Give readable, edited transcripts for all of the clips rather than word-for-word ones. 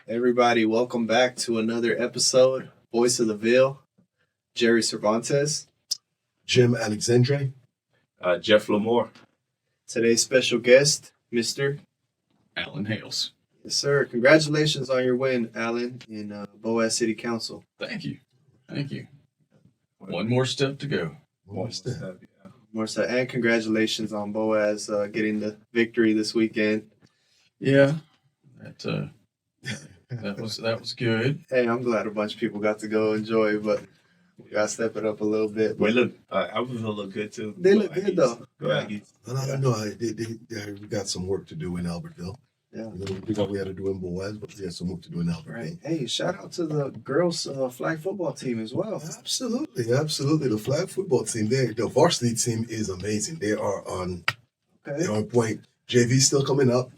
Everybody, welcome back to another episode. Voice of the Ville, Jerry Cervantes. Jim Alexandre. Jeff Lamore. Today's special guest, Mr. Alan Hales. Yes, sir. Congratulations on your win, Alan, in Boaz City Council. Thank you. One more step to go. More so, and congratulations on Boaz getting the victory this weekend. Yeah, that was good. Hey, I'm glad a bunch of people got to go enjoy, but we got to step it up a little bit. Well, look, Albertville look good too. They look good though. Go Aggies. We got some work to do in Albertville. Yeah. We thought we had to do in Boaz, but we had some work to do in Albertville. Right. Hey, shout out to the girls flag football team as well. Absolutely. The flag football team, the varsity team is amazing. They're on point. JV's still coming up.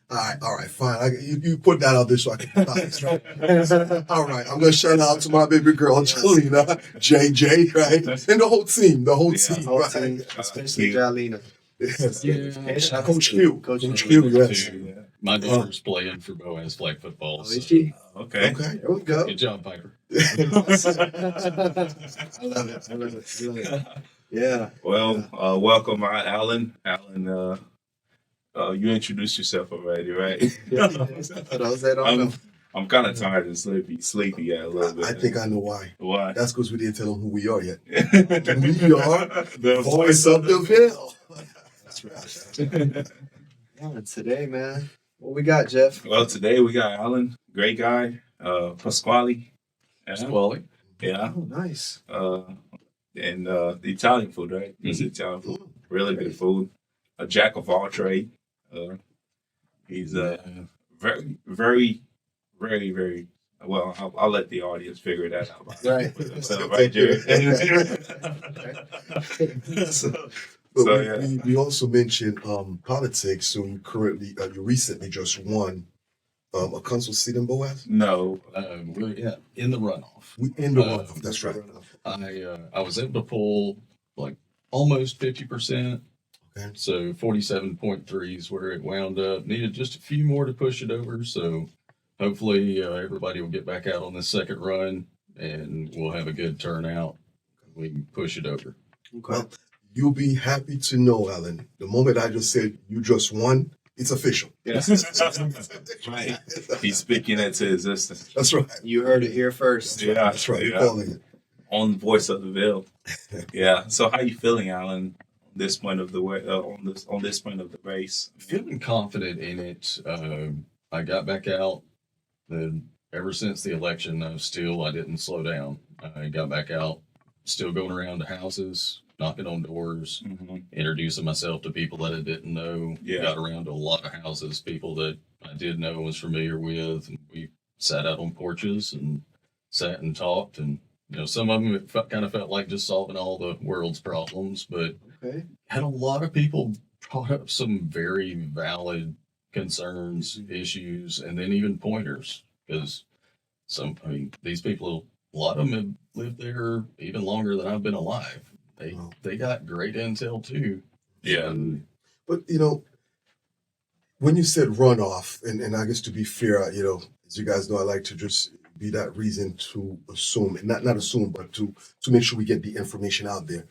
All right, fine. You put that out there so I can right? All right, I'm going to shout out to my baby girl, Jolina, JJ, right? And the whole team, right? Especially Jalina. Yes. Yeah. Coach Q, yes. My daughter's playing for Boaz flag football. Is she? Okay. There we go. Good job, Piper. I love it. Yeah. Well, welcome, Alan. Alan, you introduced yourself already, right? I'm kind of tired and sleepy a little bit. I think I know why. Why? That's because we didn't tell them who we are yet. We are the voice of the Ville. That's right. Yeah, today, man. What we got, Jeff? Well, today we got Alan, great guy, Pasquale. Pasquale. Yeah. Oh, nice. And the Italian food, right? It's Italian food. Really good food. A jack of all trade. He's very, very, very, very well. I'll let the audience figure that out. Right. Right, Jerry. We also mentioned politics. So you recently just won a council seat in Boaz. No, We're in the runoff. We in the runoff. That's right. I was able to pull like almost 50%. Okay. So 47.3 is where it wound up. Needed just a few more to push it over. So hopefully everybody will get back out on this second run and we'll have a good turnout. We can push it over. Okay. Well, you'll be happy to know, Alan, the moment I just said you just won, it's official. yes. Right. He's speaking into existence. That's right. You heard it here first. Yeah, That's right. You're calling it. On the voice of the Ville. Yeah. So how you feeling, Alan? This point of the way on this point of the race. Feeling confident in it. I got back out. Ever since the election, I didn't slow down. I got back out, still going around to houses, knocking on doors, introducing myself to people that I didn't know. Yeah. Got around to a lot of houses, people that I did know and was familiar with. And we sat out on porches and sat and talked. And, some of them it kind of felt like just solving all the world's problems, but had a lot of people brought up some very valid concerns, issues, and then even pointers. Because these people, a lot of them have lived there even longer than I've been alive. They got great intel too. Yeah. But, when you said runoff, and I guess to be fair, as you guys know, I like to just be that reason to assume, and not assume, but to make sure we get the information out there.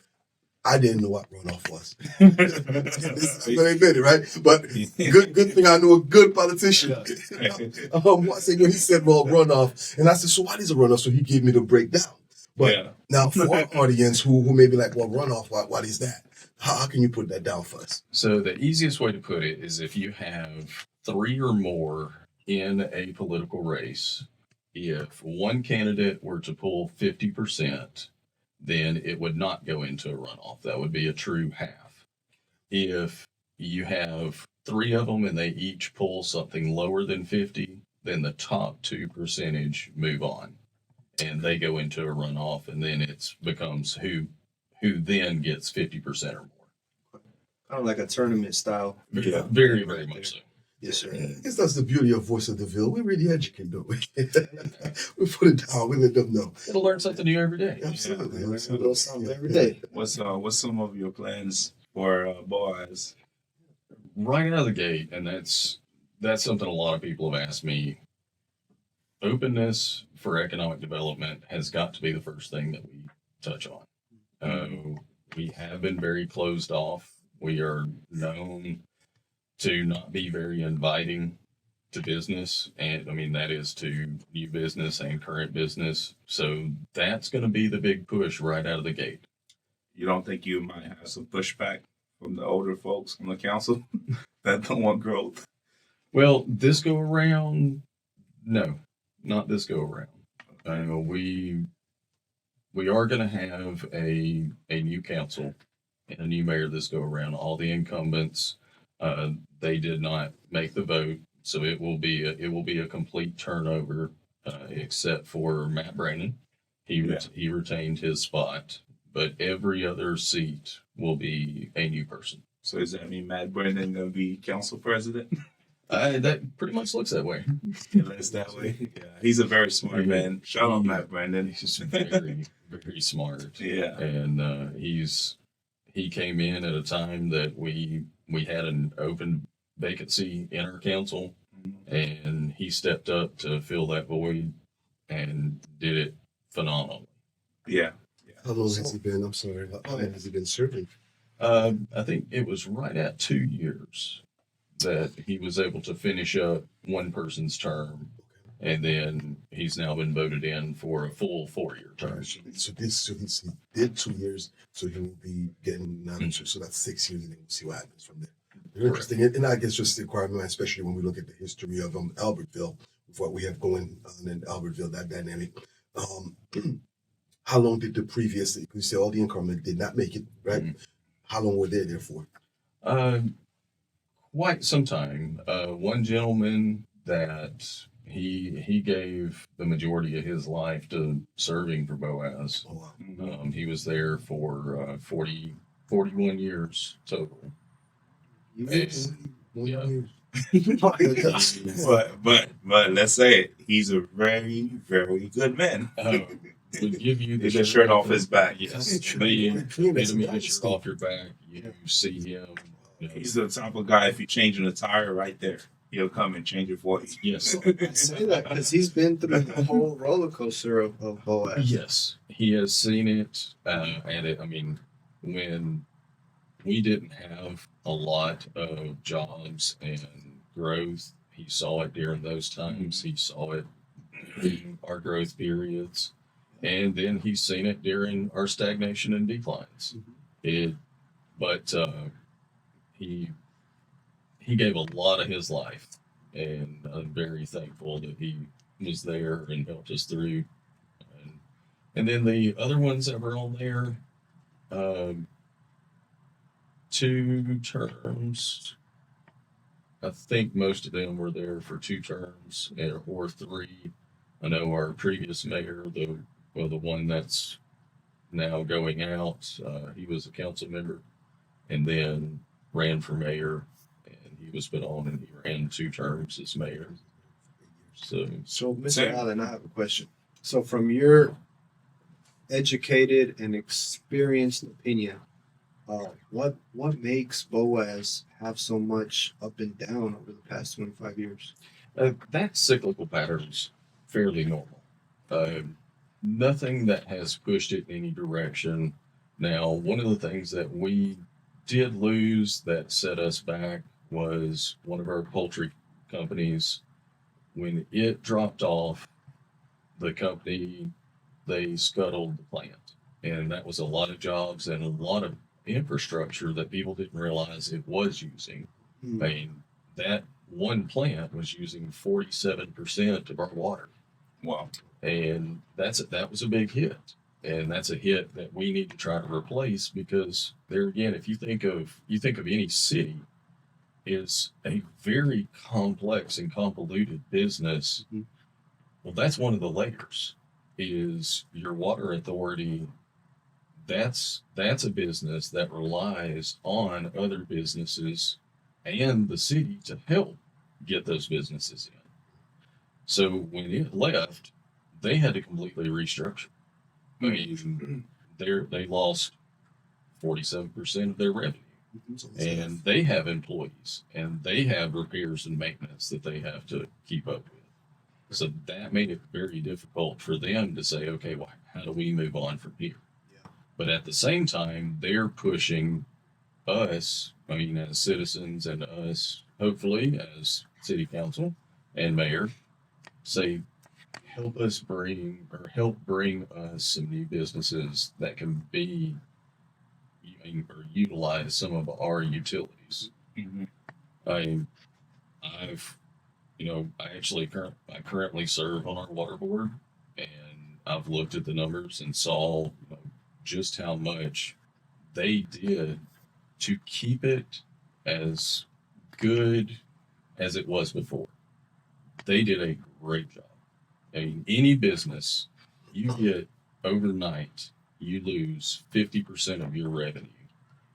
I didn't know what runoff was. I'm gonna admit it, right? But good thing I know a good politician. I said when he said, runoff, and I said, so what is a runoff? So he gave me the breakdown. But now for our audience who may be like, well, runoff, what is that? How can you put that down for us? So the easiest way to put it is if you have 3 or more in a political race, if one candidate were to pull 50%, then it would not go into a runoff. That would be a true half. If you have 3 of them and they each pull something lower than 50, then the top 2% move on and they go into a runoff, and then it becomes who then gets 50% or more. Kind of like a tournament style. Yeah. Very, very much so. Yes, sir. I guess that's the beauty of Voice of the Ville. We really educate, don't we? We put it down. We let them know. It'll learn something new every day. Absolutely. Learn a little something every day. What's some of your plans for Boaz? Right out of the gate, and that's something a lot of people have asked me openness for economic development has got to be the first thing that we touch on. We have been very closed off. We are known to not be very inviting to business. And I mean, that is to new business and current business. So that's going to be the big push right out of the gate. You don't think you might have some pushback from the older folks on the council that don't want growth? Well, this go around, no, not this go around. We are going to have a new council and a new mayor this go around. All the incumbents, they did not make the vote, so it will be a complete turnover, except for Matt Brandon. He retained his spot, but every other seat will be a new person. So does that mean Matt Brennan gonna be council president? That pretty much looks that way. It's that way. Yeah, he's a very smart man. Shout out Matt Brennan. He's very, very smart. Yeah, And he came in at a time that we had an open vacancy in our council, and he stepped up to fill that void and did it phenomenally. yeah. How long has he been? I'm sorry. How long has he been serving? I think it was right at 2 years that he was able to finish up one person's term, and then he's now been voted in for a full 4-year term. So he did 2 years, so he will be getting another two. So that's 6 years, and then we'll see what happens from there. Very interesting. And I guess just to inquire, especially when we look at the history of Albertville, with what we have going on in Albertville, that dynamic. How long did the previous, you say all the incumbents did not make it, right? Mhm. How long were they there for? Quite some time. One gentleman that he gave the majority of his life to serving for Boaz. Oh, wow. He was there for 41 years total. Years? Yeah. But let's say it. He's a very, very good man. Would give you the shirt off his back. Yes. True. The True. the shirt off your back. You see him. You know, He's the type of guy, if you're changing a tire right there, he'll come and change it for you. yes. I say that because he's been through the whole roller coaster of Boaz. Yes, he has seen it, and I mean, when we didn't have a lot of jobs and growth, he saw it during those times. He saw it during our growth periods, and then he's seen it during our stagnation and declines. But he gave a lot of his life, and I'm very thankful that he was there and helped us through. And then the other ones that were on there, 2 terms. I think most of them were there for 2 terms or 3. I know our previous mayor, the one that's now going out, he was a council member and then ran for mayor, and he was put on and he ran 2 terms as mayor. So Mr. Sir? Allen, I have a question. So, from your educated and experienced opinion, what makes Boaz have so much up and down over the past 25 years? that cyclical pattern's fairly normal. Nothing that has pushed it in any direction. Now, one of the things that we did lose that set us back was one of our poultry companies. When it dropped off, the company, they scuttled the plant. And that was a lot of jobs and a lot of infrastructure that people didn't realize it was using. I mean, that one plant was using 47% of our water. Wow. And that was a big hit. And that's a hit that we need to try to replace, because there again, if you think of any city, is a very complex and convoluted business. Mhm. Well, that's one of the layers, is your water authority. That's a business that relies on other businesses and the city to help get those businesses in. So when it left, they had to completely restructure. I mean, they lost 47% of their revenue, and they have employees, and they have repairs and maintenance that they have to keep up with. So that made it very difficult for them to say, okay, well, how do we move on from here? Yeah. But at the same time, they're pushing us, I mean, as citizens and us, hopefully, as city council and mayor, say, help bring us some new businesses that can be or utilize some of our utilities. Mm-hmm. I've, I currently serve on our water board, and I've looked at the numbers and saw just how much they did to keep it as good as it was before. They did a great job. I mean, any business you get overnight, you lose 50% of your revenue.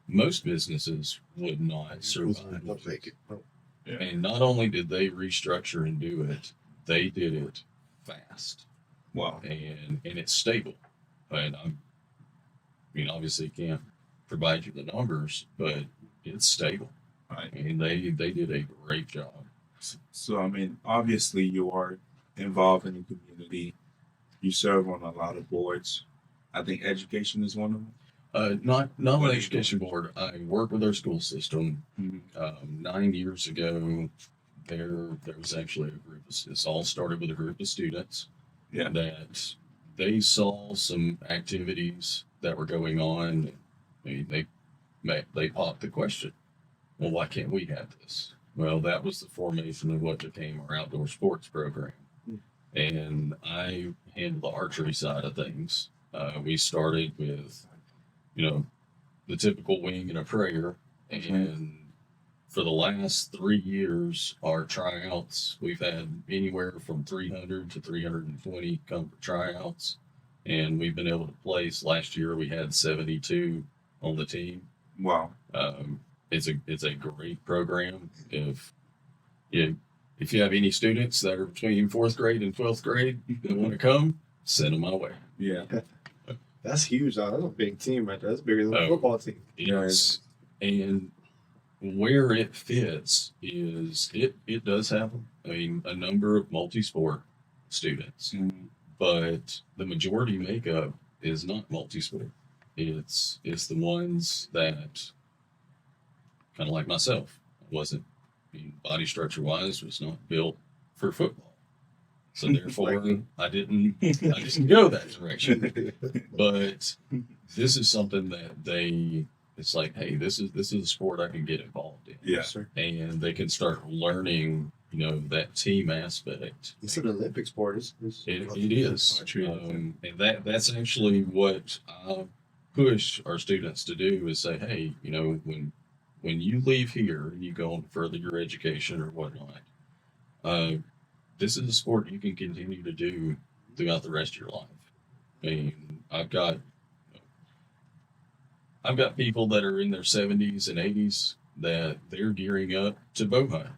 Most businesses would not survive. Don't make it. No. Yeah. And not only did they restructure and do it, they did it fast. Wow. And it's stable. And obviously can't provide you the numbers, but it's stable. Right. I mean, they did a great job. So, I mean, obviously you are involved in the community. You serve on a lot of boards. I think education is one of them. Not What on are the you education board. I work with our school system. 9 years ago, there was actually a group. This all started with a group of students. Yeah. That they saw some activities that were going on. I mean, they popped the question, well, why can't we have this? Well, that was the formation of what became our outdoor sports program. And I handle the archery side of things. We started with, the typical wing and a prayer. And for the last 3 years, our tryouts, we've had anywhere from 300 to 320 come for tryouts. And we've been able to place. Last year, we had 72 on the team. Wow. It's a great program. If you have any students that are between 4th grade and 12th grade that want to come, send them my way. Yeah. That's huge. That's a big team right there. That's bigger than a football team. Yes. And where it fits is it does have, a number of multi-sport students, but the majority makeup is not multi-sport. It's the ones that, kind of like myself, wasn't, body structure wise, was not built for football. So therefore, I didn't go that direction. But this is something that it's like, hey, this is a sport I can get involved in. Yeah. Sir. And they can start learning, that team aspect. It's an Olympic sport. It is. And that's actually what I push our students to do is say, hey, when you leave here and you go on to further your education or whatnot, this is a sport you can continue to do throughout the rest of your life. I mean, I've got people that are in their 70s and 80s that they're gearing up to bow hunt,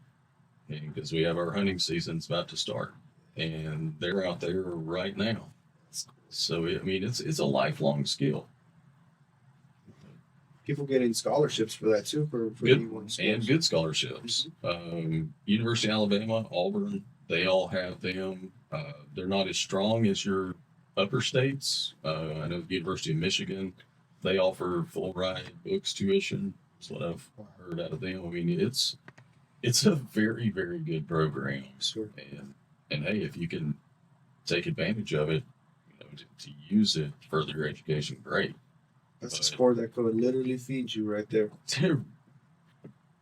because we have our hunting season's about to start, and they're out there right now. So it's a lifelong skill. People getting scholarships for that too. For Good, D1 schools. and good scholarships. University of Alabama, Auburn, they all have them. They're not as strong as your upper states. I know the University of Michigan, they offer full ride books tuition. That's what I've heard out of them. I mean, it's a very, very good program. Sure. And hey, if you can take advantage of it, to use it to further your education, great. That's a sport that could literally feed you right there.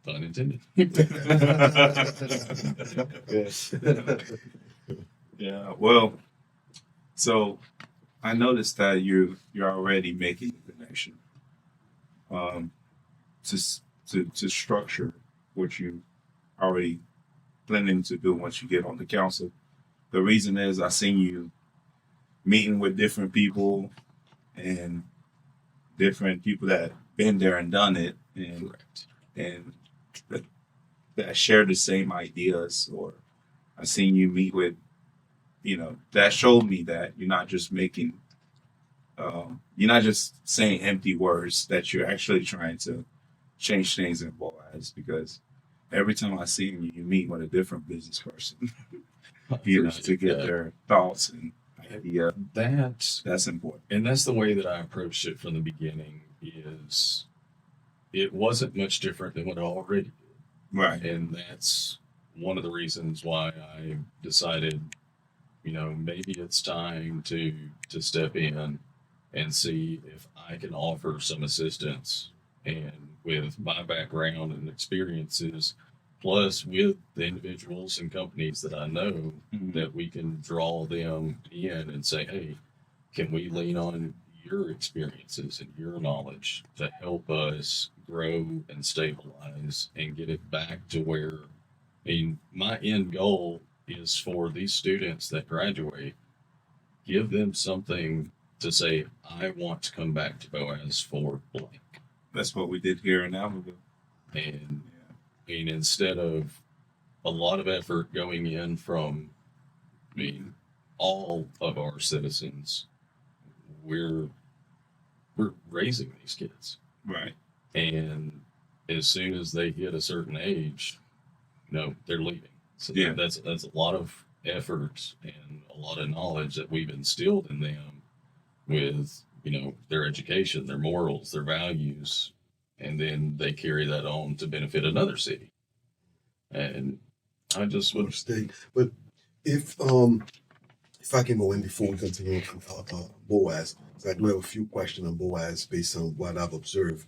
Pun intended. Yes. Yeah. Well, so I noticed that you're already making a connection to structure what you already planning to do once you get on the council. The reason is I seen you meeting with different people and different people that been there and done it, and Correct. and that share the same ideas. Or I seen you meet with, that showed me that you're not just making, you're not just saying empty words, that you're actually trying to change things in Boaz, because every time I see you, you meet with a different business person. to get their thoughts and idea. That's important. And that's the way that I approached it from the beginning. Is it wasn't much different than what I already did, Right. and that's one of the reasons why I decided, maybe it's time to step in and see if I can offer some assistance. And with my background and experiences, plus with the individuals and companies that I know, Mhm. that we can draw them in and say, hey, can we lean on your experiences and your knowledge to help us grow and stabilize and get it back to where, my end goal is for these students that graduate, give them something to say, I want to come back to Boaz for blank. That's what we did here in Alabama. And instead of a lot of effort going in from, all of our citizens, we're raising these kids. Right. And as soon as they hit a certain age, they're leaving. So Yeah. that's a lot of effort and a lot of knowledge that we've instilled in them with, their education, their morals, their values, and then they carry that on to benefit another city. And I just would State. But if I can go in before we continue with Boaz, so I do have a few questions on Boaz based on what I've observed.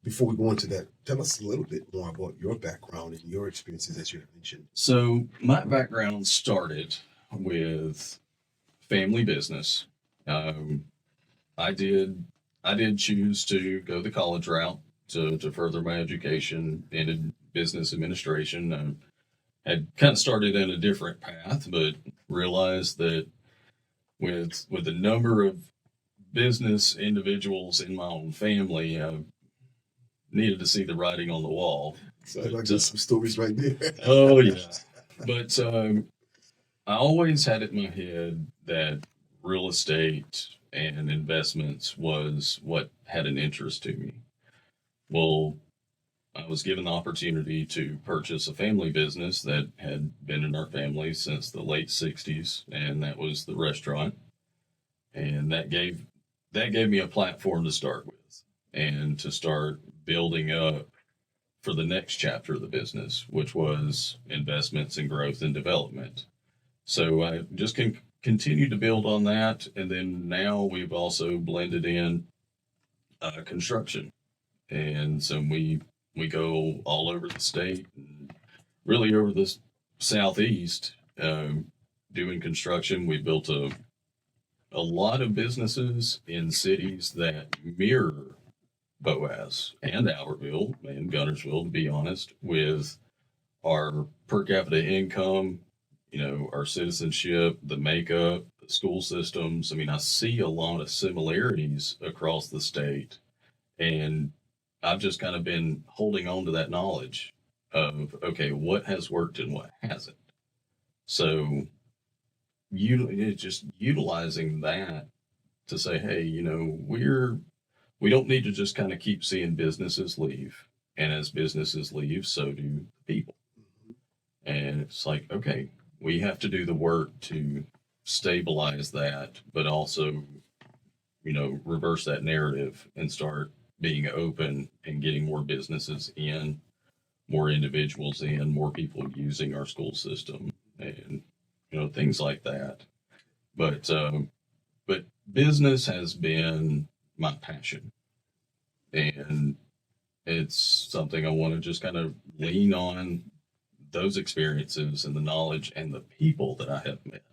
Before we go into that, tell us a little bit more about your background and your experiences as you have mentioned. So my background started with family business. I did choose to go the college route to further my education in business administration. Had kind of started in a different path, but realized that with the number of business individuals in my own family, I needed to see the writing on the wall. So I got some stories right there. Oh yeah, but I always had it in my head that real estate and investments was what had an interest to me. Well, I was given the opportunity to purchase a family business that had been in our family since the late 60s, and that was the restaurant. And that gave me a platform to start with and to start building up for the next chapter of the business, which was investments in growth and development. So I just can continue to build on that. And then now we've also blended in construction. And so we go all over the state and really over the southeast doing construction. We built a lot of businesses in cities that mirror Boaz and Albertville and Guntersville, to be honest, with our per capita income, our citizenship, the makeup, the school systems. I see a lot of similarities across the state, and I've just kind of been holding on to that knowledge of, okay, what has worked and what hasn't. So just utilizing that to say, hey, we don't need to just kind of keep seeing businesses leave. And as businesses leave, so do people. And it's like, okay, we have to do the work to stabilize that, but also, reverse that narrative and start being open and getting more businesses in, more individuals in, more people using our school system, and things like that. But business has been my passion, and it's something I want to just kind of lean on those experiences and the knowledge and the people that I have met,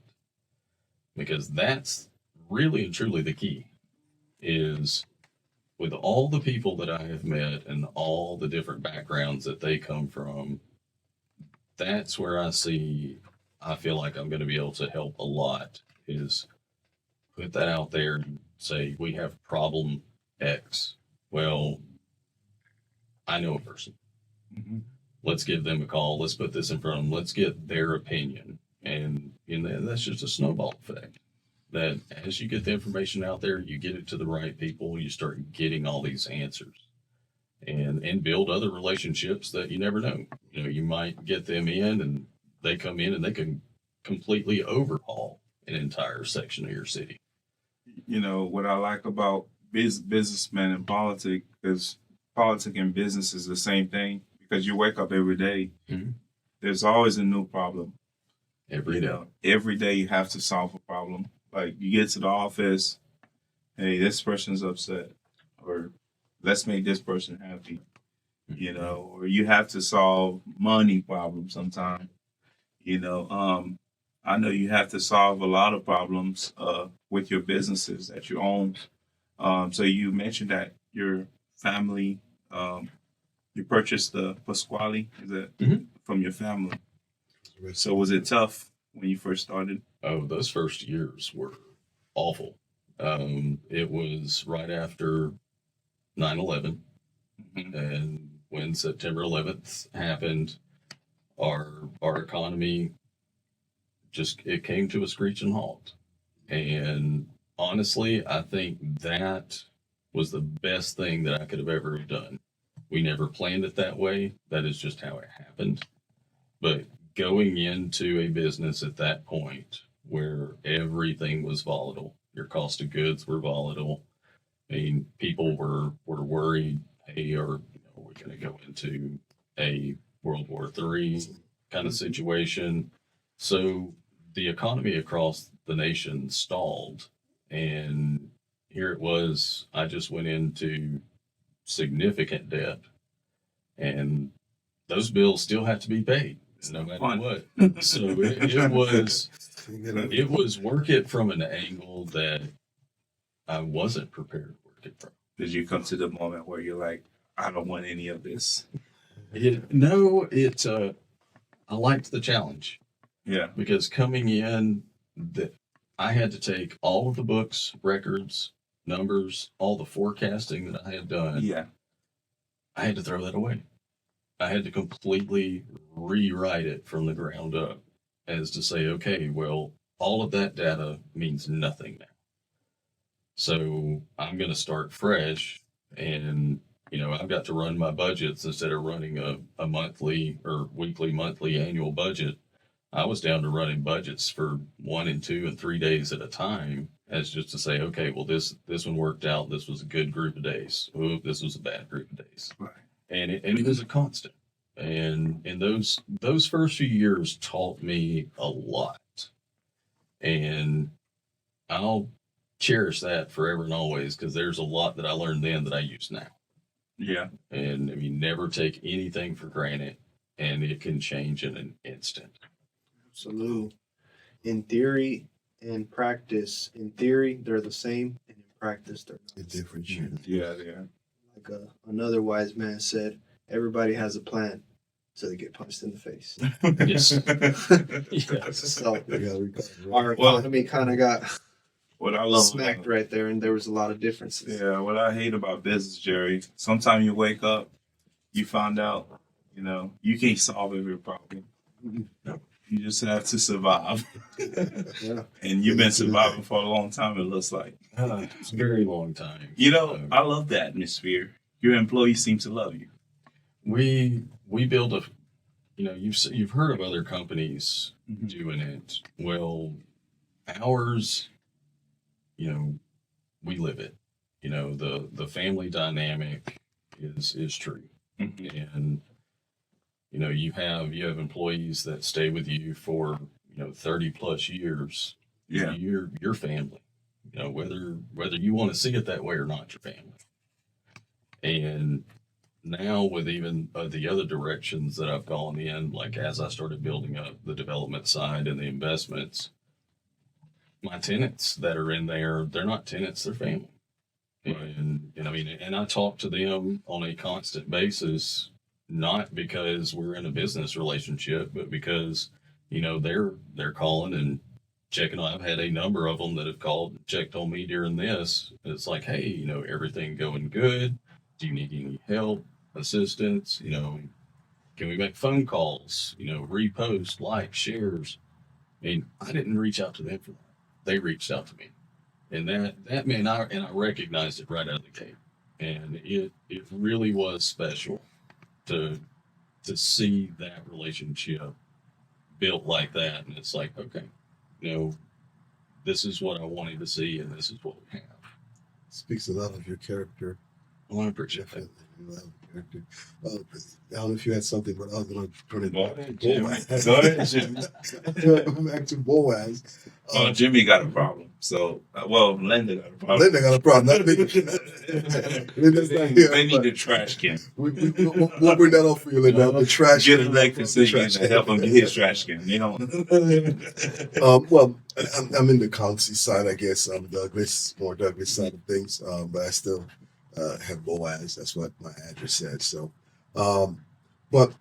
because that's really and truly the key. Is with all the people that I have met and all the different backgrounds that they come from, that's where I feel like I'm going to be able to help a lot, is put that out there and say, we have problem X. Well, I know a person. Mm-hmm. Let's give them a call. Let's put this in front of them. Let's get their opinion. And that's just a snowball effect. That as you get the information out there, you get it to the right people, you start getting all these answers, and build other relationships that you never know. You might get them in and they come in and they can completely overhaul an entire section of your city. You know what I like about businessmen and politics is politics and business is the same thing because you wake up every day. Mhm. There's always a new problem. Every day. Every day you have to solve a problem. Like you get to the office, hey, this person's upset, or let's make this person happy. You know, or you have to solve money problems sometimes. You know, I know you have to solve a lot of problems with your businesses that you own. So you mentioned that your family, you purchased the Pasquale, is that Mhm. from your family? So was it tough when you first started? Oh, those first years were awful. It was right after 9/11, Mhm. and when September 11th happened, our economy just it came to a screeching halt. And honestly, I think that was the best thing that I could have ever done. We never planned it that way. That is just how it happened. But going into a business at that point where everything was volatile, your cost of goods were volatile. I mean, people were worried, hey, are we going to go into a World War III kind of situation? So the economy across the nation stalled. And here it was, I just went into significant debt. And those bills still have to be paid no matter Fun. what. So it was work it from an angle that I wasn't prepared to work it from. Did you come to the moment where you're like, I don't want any of this? I liked the challenge Yeah. because coming in, I had to take all of the books, records, numbers, all the forecasting that I had done. Yeah. I had to throw that away. I had to completely rewrite it from the ground up as to say, okay, well, all of that data means nothing now. So I'm going to start fresh and, I've got to run my budgets instead of running a monthly or weekly, monthly, annual budget. I was down to running budgets for 1 and 2 and 3 days at a time as just to say, okay, well, this one worked out. This was a good group of days. Ooh, this was a bad group of days. Right. And it was a constant. And those first few years taught me a lot. And I'll cherish that forever and always because there's a lot that I learned then that I use now. Yeah. And I mean, never take anything for granted, and it can change in an instant. Absolutely. In theory and practice, in theory, they're the same, and in practice, they're The not. difference. Yeah. Yeah. Like another wise man said, everybody has a plan until they get punched in the face. Yes. Yes. So Yeah, our Well, economy kind of got What I love smacked about, right there, and there was a lot of differences. yeah, what I hate about business, Jerry, sometimes you wake up, you find out, you can't solve every problem. Mhm. You just have to survive. Yeah. And you've been surviving for a long time, it looks like. It's a very long time. I love the atmosphere. Your employees seem to love you. We build you've heard of other companies Mhm. doing it. Well, ours, we live it. The family dynamic is true. Mhm. And you have employees that stay with you for 30 plus years. Yeah. Your family, whether you want to see it that way or not, your family. And now with even the other directions that I've gone in, like as I started building up the development side and the investments, my tenants that are in there, they're not tenants, they're family. Right. And I talk to them on a constant basis, not because we're in a business relationship, but because, they're calling and checking on. I've had a number of them that have called and checked on me during this. It's like, hey, everything going good? Do you need any help, assistance? Can we make phone calls? Repost, like, shares. I mean, I didn't reach out to them for that. They reached out to me. And that man, I recognized it right out of the gate. And it really was special to see that relationship built like that, and it's like, okay, you know, this is what I wanted to see, and this is what we have. Speaks a lot of your character. Well, I appreciate that. Definitely. A lot of character. I don't know if you had something, but I was going to turn it Go back to ahead, Jimmy. Boaz. Go ahead, Jimmy. Back to Boaz. Well, Jimmy got a problem. So, Linda got a problem. Linda got a problem. Not me. Linda's not here. They need but the trash can. we'll bring that up for you, Linda. The trash Get can. elected so you can help him get his trash can. You know. Well, I'm in the county side, I guess. I'm Douglas, more Douglas side of things. But I still have Boaz. That's what my address said. So, but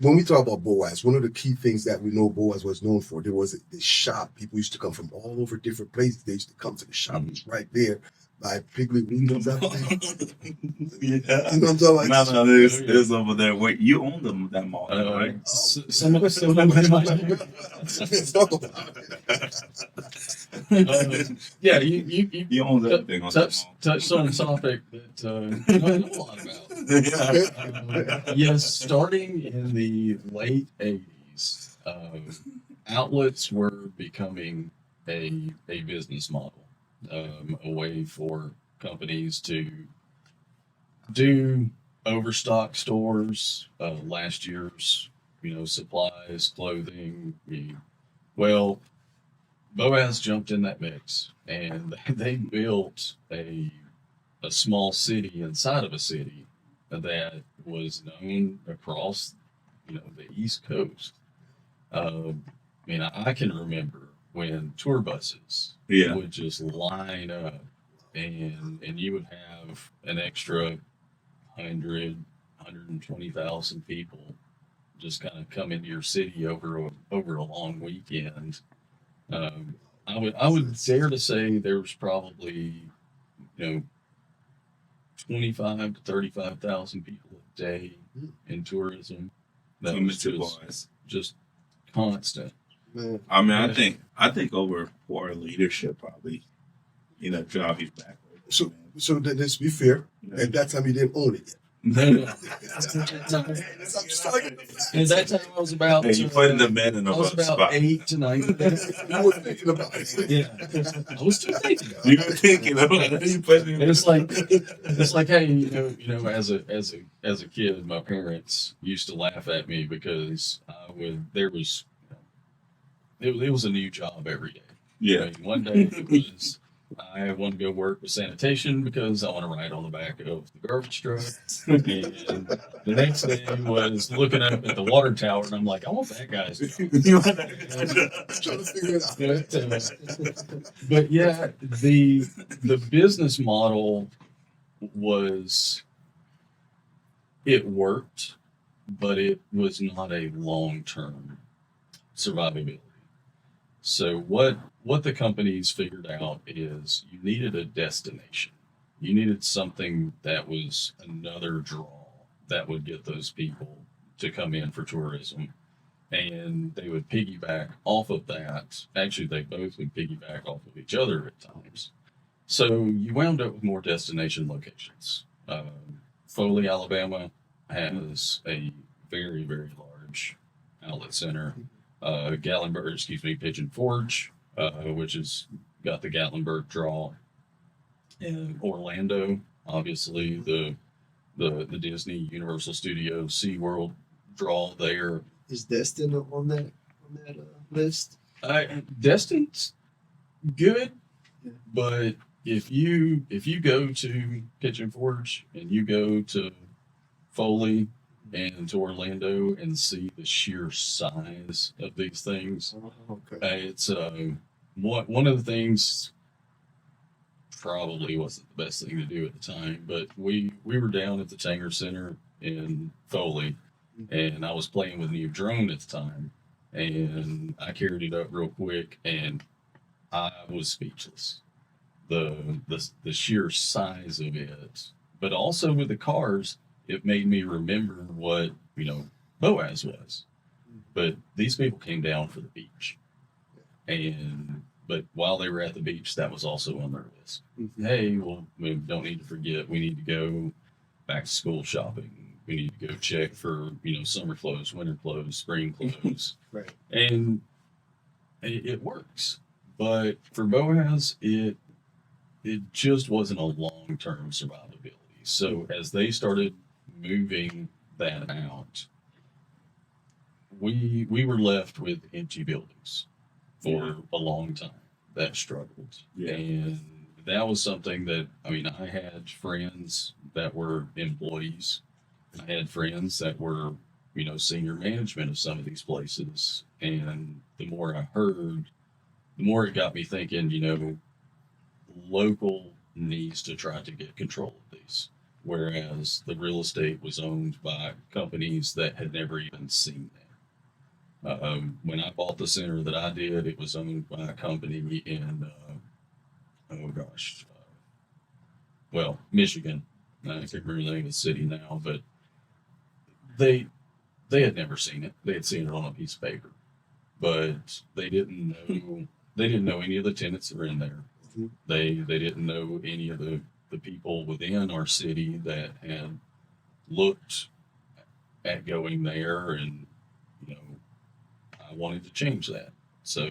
when we talk about Boaz, one of the key things that we know Boaz was known for, there was this shop. People used to come from all over different places. They used to come to the shop. It's right there by Piggly Wiggly's. Yeah. You know what I'm talking about? No, there's over there. Wait, you own that mall, right? Some of them. Yeah, You own that thing on that mall. touched on a topic that I know a lot about. Yes, starting in the late 80s, outlets were becoming a business model, a way for companies to do overstock stores, last year's, supplies, clothing. Well, Boaz jumped in that mix, and they built a small city inside of a city that was known across, the East Coast. I can remember when tour buses Yeah. would just line up, and you would have an extra 120,000 people just kind of come into your city over a long weekend. I would dare to say there was probably 25 to 35,000 people a day in tourism. That So, was Mr. Boaz. just constant. Man, I mean, I think over poor leadership probably, job he's back. So then let's be fair. Yeah. At that time, you didn't own it yet. And that time I was about Hey, you putting the men in I was the about spot. 8 to 9. You were thinking about it. Yeah, I was too thinking. You were thinking of it. You putting And it's like, hey, as a kid, my parents used to laugh at me because it was a new job every day. Yeah. One day it was I want to go work with sanitation because I want to ride on the back of the garbage truck. And the next day was looking up at the water tower, and I'm like, I want that guy's job. Trying to figure it out. But yeah, the business model it worked, but it was not a long-term survivability. So what the companies figured out is you needed a destination. You needed something that was another draw that would get those people to come in for tourism. And they would piggyback off of that. Actually, they both would piggyback off of each other at times. So you wound up with more destination locations. Foley, Alabama has a very, very large outlet center. Pigeon Forge, which has got the Gatlinburg draw. And Orlando, obviously, the Disney Universal Studios SeaWorld draw there. is Destin on that list? Destin's good, but if you go to Pigeon Forge and you go to Foley and to Orlando and see the sheer size of these things, Oh, okay. it's one of the things probably wasn't the best thing to do at the time, but we were down at the Tanger Center in Foley, and I was playing with a new drone at the time, and I carried it up real quick, and I was speechless. The sheer size of it, but also with the cars, it made me remember what Boaz was. But these people came down for the beach, but while they were at the beach, that was also on their list. Mhm. Hey, well, we don't need to forget, we need to go back to school shopping, We need to go check for, summer clothes, winter clothes, spring clothes. Right. And it works. But for Boaz, it just wasn't a long-term survivability. So as they started moving that out, we were left with empty buildings for a long time that struggled. Yeah. And that was something that, I had friends that were employees. I had friends that were, senior management of some of these places. And the more I heard, the more it got me thinking, local needs to try to get control of these. Whereas the real estate was owned by companies that had never even seen that. When I bought the center that I did, it was owned by a company in, Michigan. I can't remember the name of the city now, but they had never seen it. They had seen it on a piece of paper, but they didn't know any of the tenants that were in there. Mhm. They didn't know any of the people within our city that had looked at going there, and I wanted to change that. So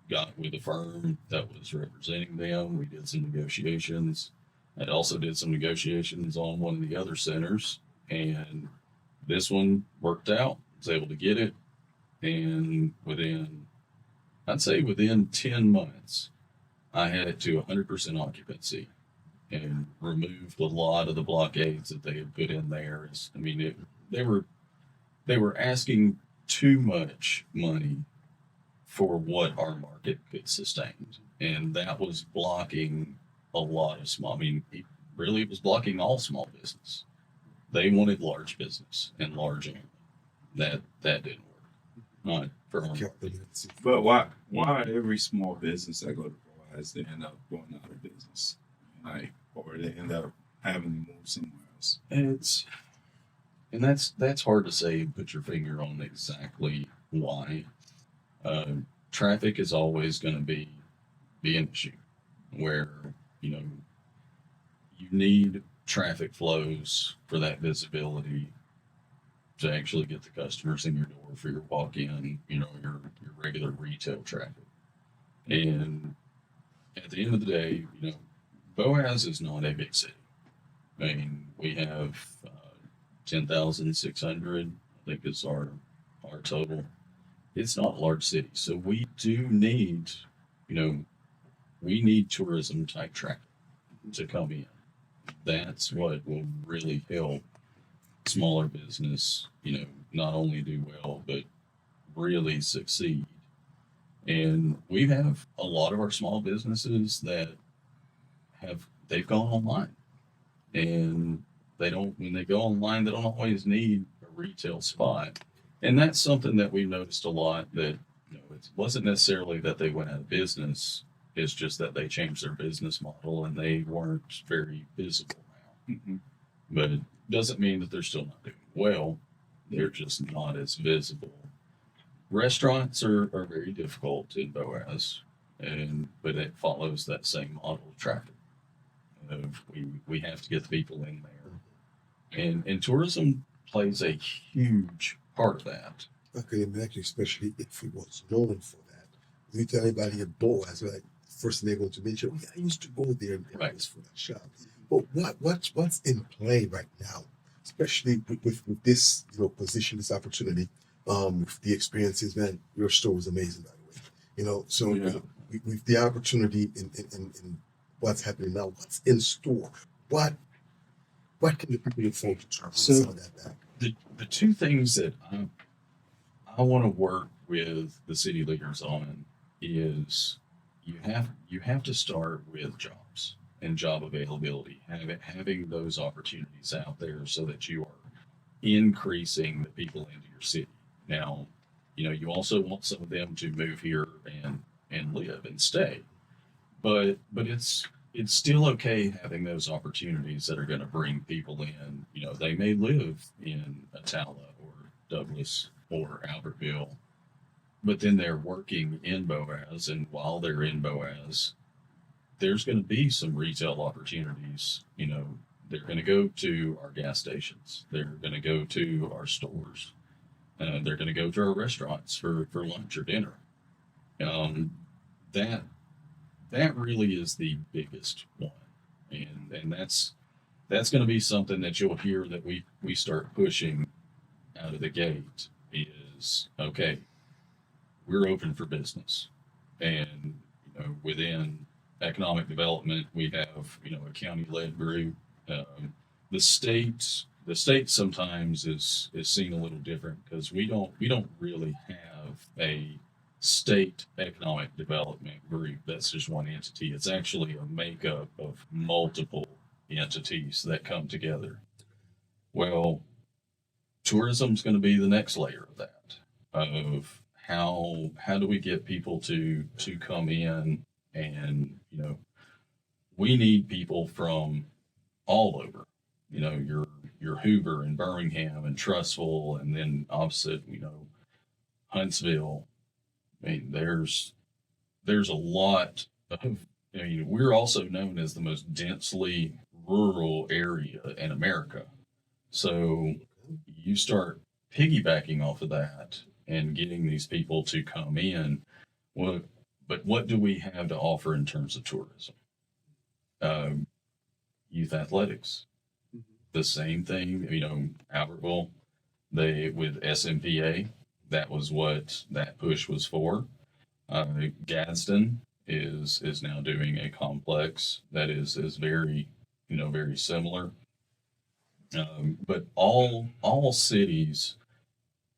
got with a firm that was representing them. We did some negotiations. I also did some negotiations on one of the other centers, and this one worked out. I was able to get it, and I'd say within 10 months, I had it to 100% occupancy and removed a lot of the blockades that they had put in there. They were asking too much money for what our market could sustain, and that was blocking a lot of small. It was blocking all small business. They wanted large business and large only. That didn't work. Not for our market. But why every small business that go to Boaz, they end up going out of business, or they end up having to move somewhere else? That's hard to say and put your finger on exactly why. Traffic is always going to be an issue where you need traffic flows for that visibility to actually get the customers in your door for your walk-in, your regular retail traffic. And at the end of the day, Boaz is not a big city. We have 10,600, I think is our total. It's not a large city. So we do need, we need tourism type traffic to come in. That's what will really help smaller business, not only do well, but really succeed. And we have a lot of our small businesses that they've gone online, and when they go online, they don't always need a retail spot. And that's something that we've noticed a lot, that it wasn't necessarily that they went out of business. It's just that they changed their business model and they weren't very visible now. Mm-hmm. But it doesn't mean that they're still not doing well. They're just not as visible. Restaurants are very difficult in Boaz, but it follows that same model of traffic. We have to get the people in there. And tourism plays a huge part of that. I can imagine, especially if it was known for that. When you tell anybody at Boaz, like, first thing they're going to mention, oh, yeah, I used to go there and Right. was for that shop. But what's in play right now, especially with this position, this opportunity, with the experiences, man, your store was amazing, by the way. So Yeah. with the opportunity in what's happening now, what's in store, what can the people look forward to some of that back? The two things that I want to work with the city leaders on is you have to start with jobs and job availability, having those opportunities out there so that you are increasing the people into your city. Now, you also want some of them to move here and live and stay, but it's still okay having those opportunities that are going to bring people in. They may live in Atala or Douglas or Albertville, but then they're working in Boaz, and while they're in Boaz, there's going to be some retail opportunities, they're going to go to our gas stations. They're going to go to our stores. They're going to go to our restaurants for lunch or dinner. Um, that that really is the biggest one, and that's going to be something that you'll hear that we start pushing out of the gate is okay. We're open for business, and within economic development, we have a county-led group. Um, the state sometimes is seen a little different because we don't really have a state economic development group that's just one entity. It's actually a makeup of multiple entities that come together. Well, tourism's going to be the next layer of that. Of how do we get people to come in, and we need people from all over. Your Hoover and Birmingham and Trussville, and then opposite, Huntsville. I mean, there's a lot of. I mean, we're also known as the most densely rural area in America. So you start piggybacking off of that and getting these people to come in. Well, but what do we have to offer in terms of tourism? Um, Youth athletics, the same thing. Albertville, they with SMPA, that was what that push was for. Gadsden is now doing a complex that is very very similar. But all cities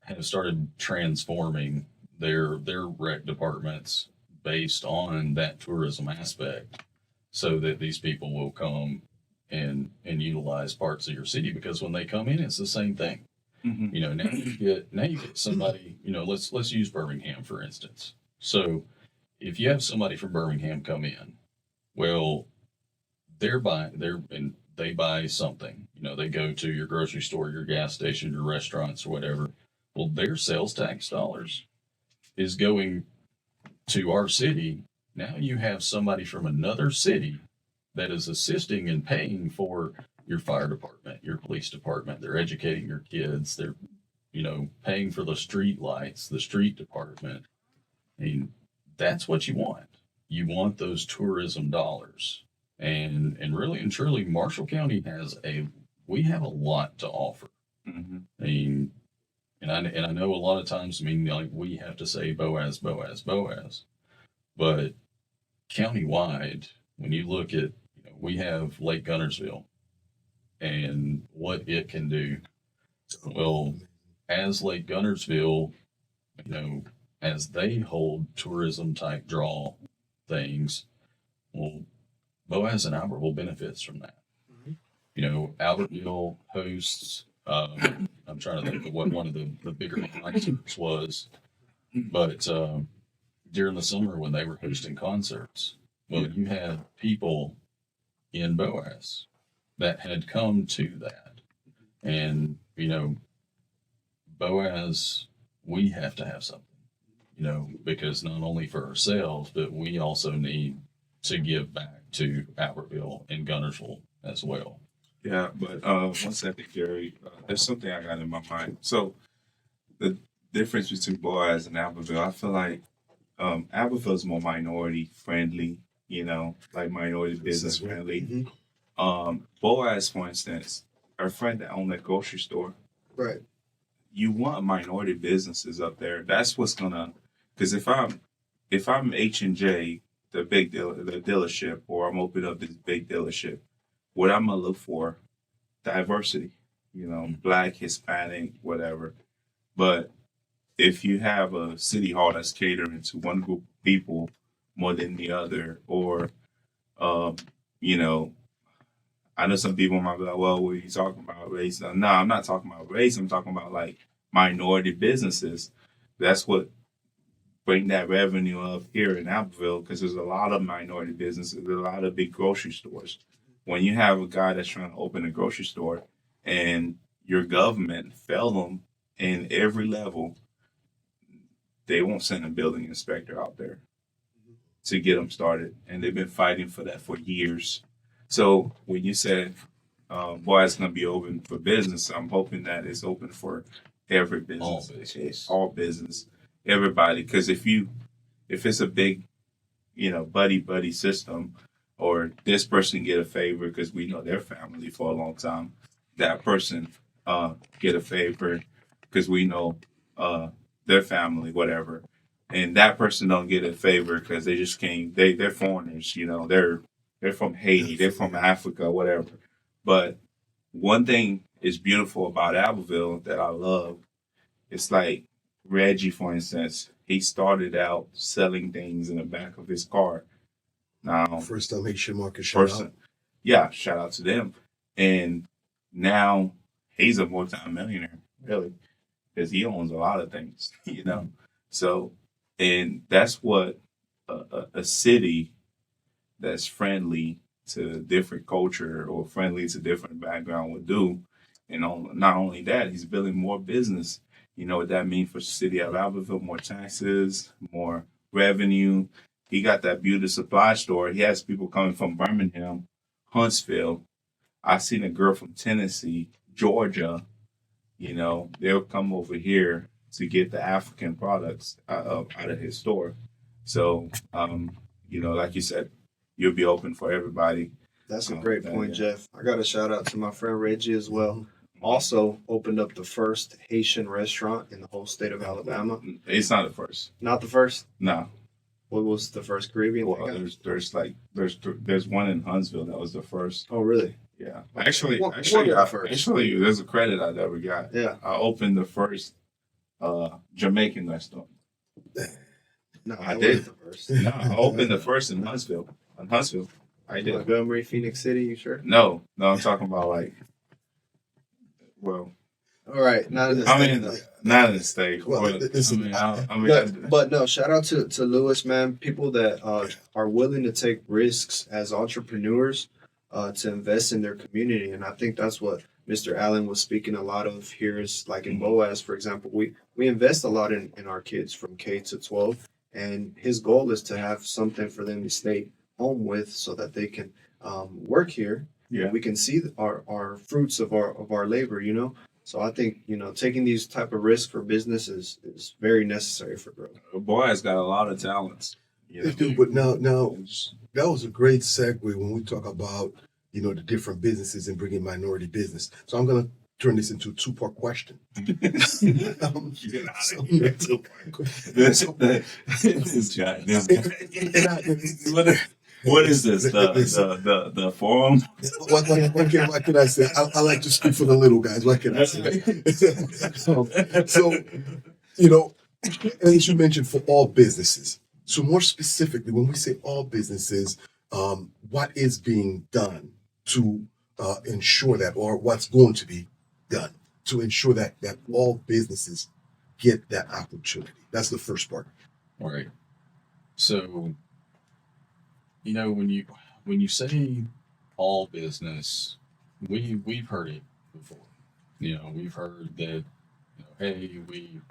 have started transforming their rec departments based on that tourism aspect, so that these people will come and utilize parts of your city, because when they come in, it's the same thing. Now you get somebody. Let's use Birmingham for instance. So if you have somebody from Birmingham come in, well, they buy something. They go to your grocery store, your gas station, your restaurants, or whatever. Well, their sales tax dollars is going to our city. Now you have somebody from another city that is assisting and paying for your fire department, your police department. They're educating your kids. They're, paying for the street lights, the street department. I mean, that's what you want. You want those tourism dollars. And really and truly, Marshall County we have a lot to offer. Mm-hmm. I mean, and I know a lot of times, like we have to say Boaz, Boaz, Boaz, but countywide, when you look at, we have Lake Gunnersville and what it can do. Well, as Lake Gunnersville, as they hold tourism type draw things, well, Boaz and Albertville benefits from that. Albertville hosts, I'm trying to think of what one of the bigger concerts was, but during the summer when they were hosting concerts, well, you had people in Boaz that had come to that. And, Boaz, we have to have something, because not only for ourselves, but we also need to give back to Albertville and Gunnersville as well. Yeah, but one second, Gary. There's something I got in my mind. So the difference between Boaz and Albertville, I feel like Albertville's more minority friendly, like minority business friendly. Boaz, for instance, our friend that owned that grocery store. Right. You want minority businesses up there. That's what's gonna. Because if I'm H&J, the dealership, or I'm opening up this big dealership, what I'm gonna look for, diversity. Black, Hispanic, whatever. But if you have a city hall that's catering to one group of people more than the other, or I know some people might be like, well, what are you talking about, race? No, I'm not talking about race. I'm talking about like minority businesses. That's what bring that revenue up here in Albertville, because there's a lot of minority businesses. There's a lot of big grocery stores. When you have a guy that's trying to open a grocery store and your government fail them in every level, they won't send a building inspector out there to get them started. And they've been fighting for that for years. So when you said Boaz is going to be open for business. I'm hoping that it's open for every All business, business. all business, everybody. Because if it's a big, buddy system, or this person get a favor because we know their family for a long time, that person get a favor because we know their family, whatever, and that person don't get a favor because they just came. They're foreigners, they're from Haiti, they're from Africa, whatever. But one thing is beautiful about Abbeville that I love. It's like Reggie, for instance. He started out selling things in the back of his car. Now, First time Haitian market shout person, out. yeah, shout out to them. And now he's a multi-millionaire, really, because he owns a lot of things, So, and that's what a city that's friendly to different culture or friendly to different background would do. And not only that, he's building more business. You know what that means for the city of Albertville? More taxes, more revenue. He got that beauty supply store. He has people coming from Birmingham, Huntsville. I seen a girl from Tennessee, Georgia. They'll come over here to get the African products out of his store. So, like you said, you'll be open for everybody. That's a great point, Yeah. Jeff. I got a shout out to my friend Reggie as well. Also opened up the first Haitian restaurant in the whole state of Alabama. It's not the first. Not the first. No. What was the first Caribbean? Well, thing? there's one in Huntsville that was the first. Oh, really? Yeah. Actually, One of the first. actually, there's a credit I never got. Yeah. I opened the first Jamaican restaurant. No, I that did. was the first. No, I opened the first in Huntsville. I did. Montgomery, Phoenix City. You sure? No, I'm talking about well, All right. Not in the I state, mean, though. not in the state. Well, But, listen, But no, shout out to Lewis, man. People that are willing to take risks as entrepreneurs to invest in their community. And I think that's what Mr. Allen was speaking a lot of here is like in Boaz, for example, we invest a lot in our kids from K to 12. And his goal is to have something for them to stay home with so that they can work here. Yeah. And we can see our fruits of our labor, So I think, taking these type of risks for business is very necessary for growth. Boaz got a lot of talents. They do, but now that was a great segue when we talk about the different businesses and bringing minority business. So I'm gonna turn this into a two-part question. This guy. What is this? The forum? What can I say? I like to speak for the little guys. What can I say? As you mentioned, for all businesses. So more specifically, when we say all businesses, what is being done to ensure that, or what's going to be done to ensure that all businesses get that opportunity? That's the first part. All right. So, when you say all business, we've heard it before. We've heard that, hey, we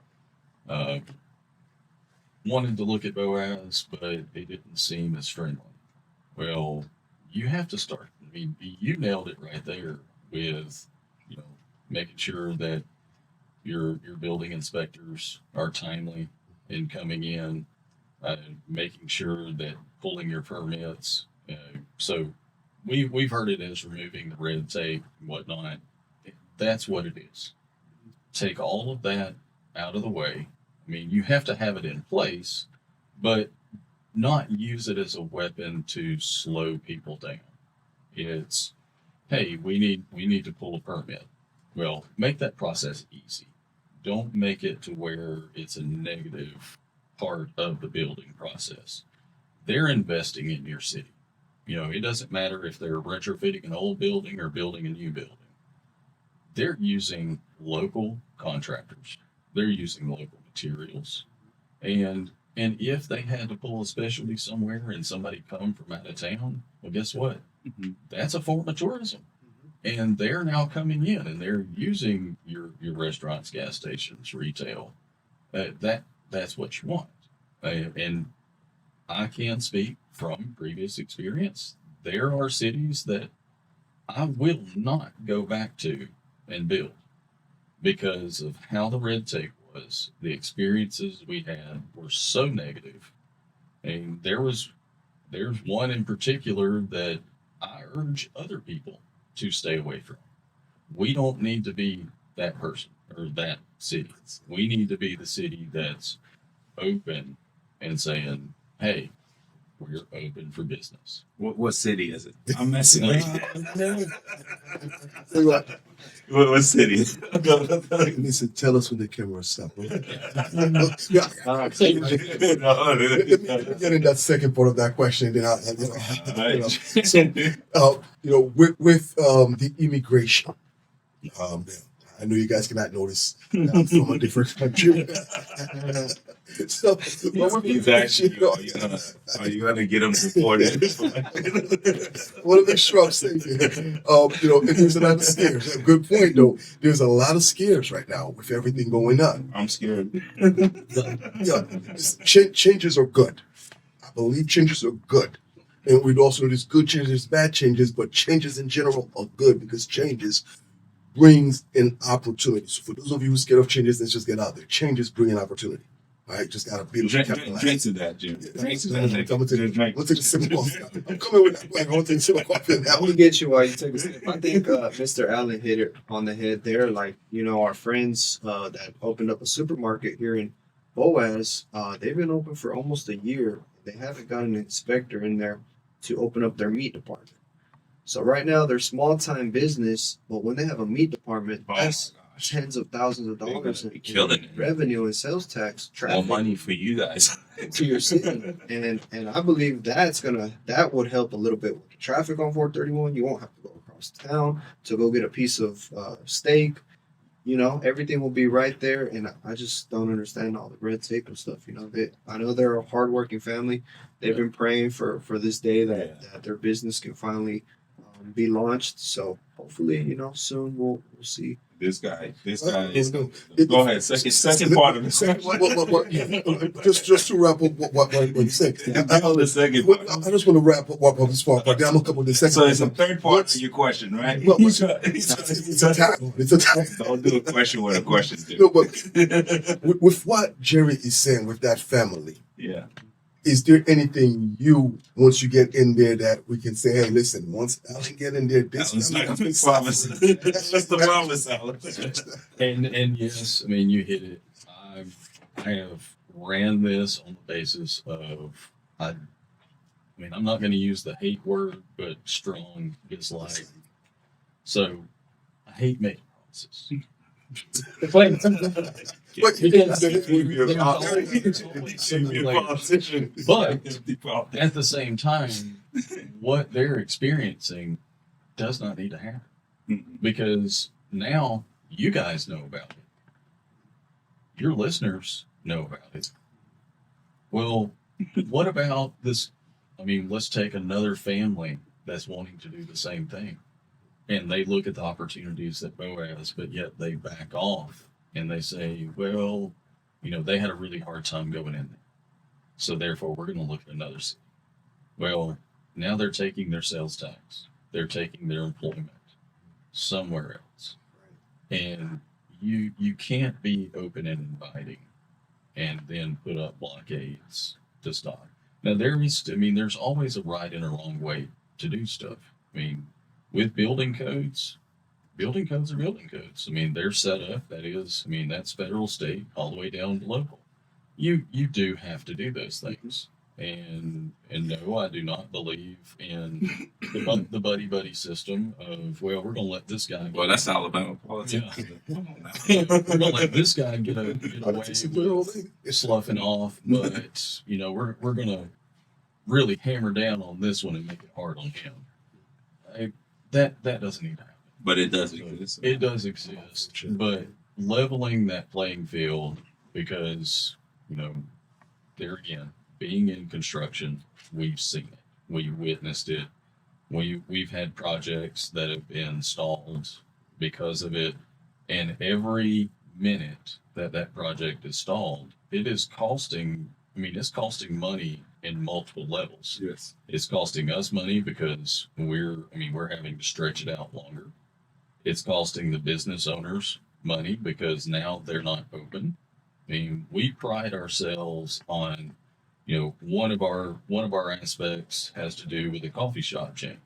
wanted to look at Boaz, but they didn't seem as friendly. Well, you have to start. I mean, you nailed it right there with, making sure that your building inspectors are timely in coming in, making sure that pulling your permits. So we've heard it as removing the red tape and whatnot. That's what it is. Take all of that out of the way. I mean, you have to have it in place, but not use it as a weapon to slow people down. It's, hey, we need to pull a permit. Well, make that process easy. Don't make it to where it's a negative part of the building process. They're investing in your city. It doesn't matter if they're retrofitting an old building or building a new building. They're using local contractors. They're using local materials. And if they had to pull a specialty somewhere and somebody come from out of town, well, guess what? Mm-hmm. That's a form of tourism. And they're now coming in and they're using your restaurants, gas stations, retail. That's what you want. And I can speak from previous experience. There are cities that I will not go back to and build because of how the red tape was. The experiences we had were so negative. And there's one in particular that I urge other people to stay away from. We don't need to be that person or that city. We need to be the city that's open and saying, hey, we're open for business. What city is it? I'm messing with you. Say what? What city? Listen, tell us when the camera stops. Yeah. Let me get in that second part of that question, then with the immigration, I know you guys cannot notice I'm from a different country. So, but with Exactly. immigration, Are you gonna get them deported? want to make sure I'm safe here. And there's a lot of scares. Good point, though. There's a lot of scares right now with everything going on. I'm scared. Yeah, changes are good. I believe changes are good. And we'd also know there's good changes, there's bad changes, but changes in general are good because changes brings in opportunity. So for those of you who are scared of changes, let's just get out there. Changes bring in opportunity. All right, just gotta be able to capitalize. Drink to that, Jim. Drink to that. I'm gonna take a sip of coffee. I'm coming with that. I'm gonna take a sip of coffee I'm now. gonna get you while you take a sip. I think Mr. Allen hit it on the head there. Like, our friends that opened up a supermarket here in Boaz, they've been open for almost a year. They haven't got an inspector in there to open up their meat department. So right now they're small time business, but when they have a meat department, that's tens of thousands of dollars in killing it. revenue and sales tax More traffic money for you guys. to your city. And I believe that would help a little bit with the traffic on 431. You won't have to go across town to go get a piece of steak. Everything will be right there. And I just don't understand all the red tape and stuff. I know they're a hardworking family. They've been praying for this day that their business can finally be launched. So hopefully, soon we'll see. This guy is. Go Go ahead. Second part of the second. Just to wrap up what you're saying. The second part. I just want to wrap up this part, but then I'm gonna come with the second. So it's a third part of your question, right? Well, it's a tag. It's a tag. Don't do a question with a question. No, but with what Jerry is saying with that family, Yeah. is there anything once you get in there that we can say, hey, listen, once Alan get in there, this That's family the promise. That's the promise, Alan. And yes, I mean, you hit it. I have ran this on the basis of, I'm not going to use the hate word, but strong dislike. So I hate making promises. But at the same time, what they're experiencing does not need to happen because now you guys know about it. Your listeners know about it. Well, what about this? Let's take another family that's wanting to do the same thing. And they look at the opportunities that Boaz, but yet they back off and they say, well, they had a really hard time going in there. So therefore, we're going to look at another city. Well, now they're taking their sales tax. They're taking their employment somewhere else. And you can't be open and inviting and then put up blockades to stop. Now, there's always a right and a wrong way to do stuff. With building codes are building codes. They're set up. That's federal, state, all the way down to local. You do have to do those things. And no, I do not believe in the buddy system of, well, we're going to let this guy. Well, that's Alabama politics. Yeah. We're going to let this guy get away with sloughing off, but we're going to really hammer down on this one and make it hard on him. That doesn't need to happen. But it does exist. It does exist, but leveling that playing field because there again, being in construction, we've seen it, we witnessed it. We've had projects that have been stalled because of it, and every minute that project is stalled, it is costing. It's costing money in multiple levels. Yes. It's costing us money because we're having to stretch it out longer. It's costing the business owners money because now they're not open. I mean, we pride ourselves on, one of our aspects has to do with the coffee shop chain.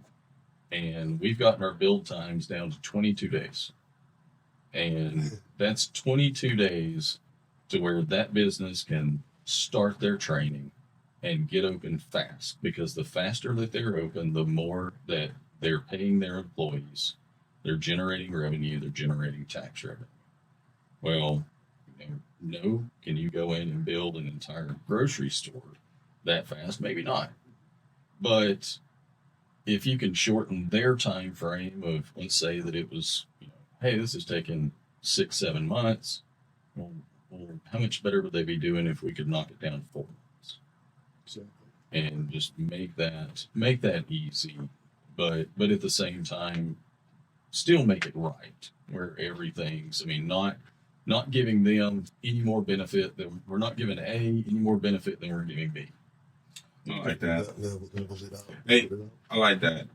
And we've gotten our build times down to 22 days. And that's 22 days to where that business can start their training and get open fast, because the faster that they're open, the more that they're paying their employees, they're generating revenue, they're generating tax revenue. Well, no, can you go in and build an entire grocery store that fast? Maybe not. But if you can shorten their time frame of, let's say that it was, hey, this is taking 6-7 months. Well, how much better would they be doing if we could knock it down to 4 months? Exactly. And just make that easy, but at the same time, still make it right, where everything's, not giving them any more benefit than we're not giving A any more benefit than we're giving B. I like that. Level it out. Hey. Level it out. I like that.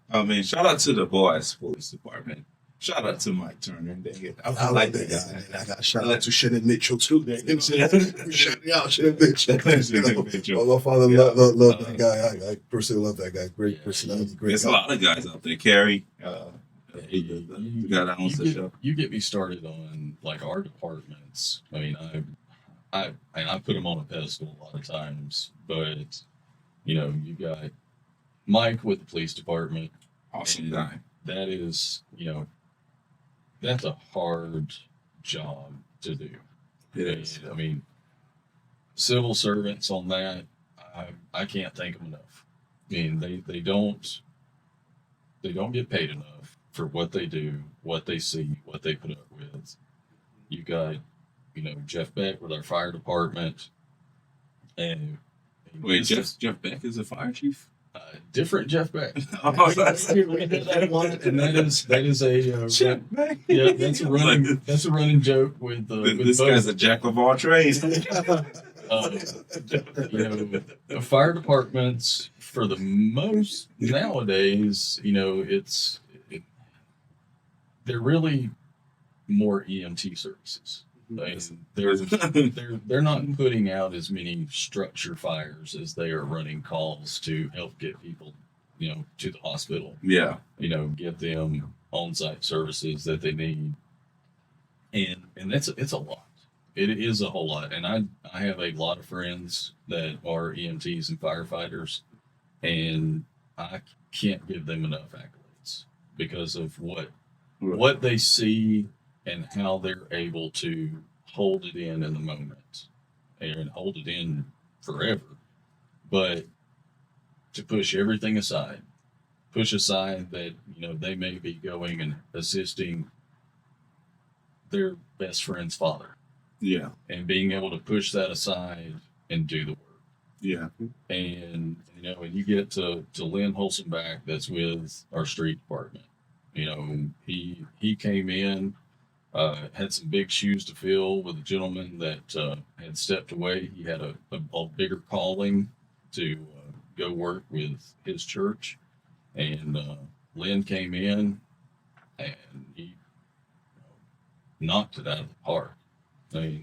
Shout out to the Boaz Police Department. Shout out to Mike Turner. Dang it. I like that guy. I got shout out to Shannon Mitchell too. Shout out Shannon Mitchell. Shannon Mitchell. My father loved that guy. I personally love that guy. Great personality. Great There's guy. a lot of guys out there. Carrie, the guy that owns the show. You get me started on like our departments. I put them on a pedestal a lot of times, but you got Mike with the police department. Awesome guy. That is, that's a hard job to do. It is. Civil servants on that, I can't thank them enough. They don't get paid enough for what they do, what they see, what they put up with. You got, Jeff Beck with our fire department, and Wait, Jeff Beck is a fire chief? different Jeff Beck. Oh, that's And that is a Jeff Beck. yeah, that's a running joke with This Boaz. guy's a jack of all trades. The fire departments, for the most nowadays, they're really more EMT services. They're not putting out as many structure fires as they are running calls to help get people, to the hospital. Yeah. Get them on-site services that they need, and it's a lot. It is a whole lot, and I have a lot of friends that are EMTs and firefighters, and I can't give them enough accolades because of what they see and how they're able to hold it in the moment and hold it in forever, but to push everything aside, that they may be going and assisting their best friend's father. Yeah. And being able to push that aside and do the work. Yeah. And when you get to Lynn Holsenbach, that's with our street department, he came in, had some big shoes to fill with a gentleman that had stepped away. He had a bigger calling to go work with his church, and Lynn came in and he knocked it out of the park. The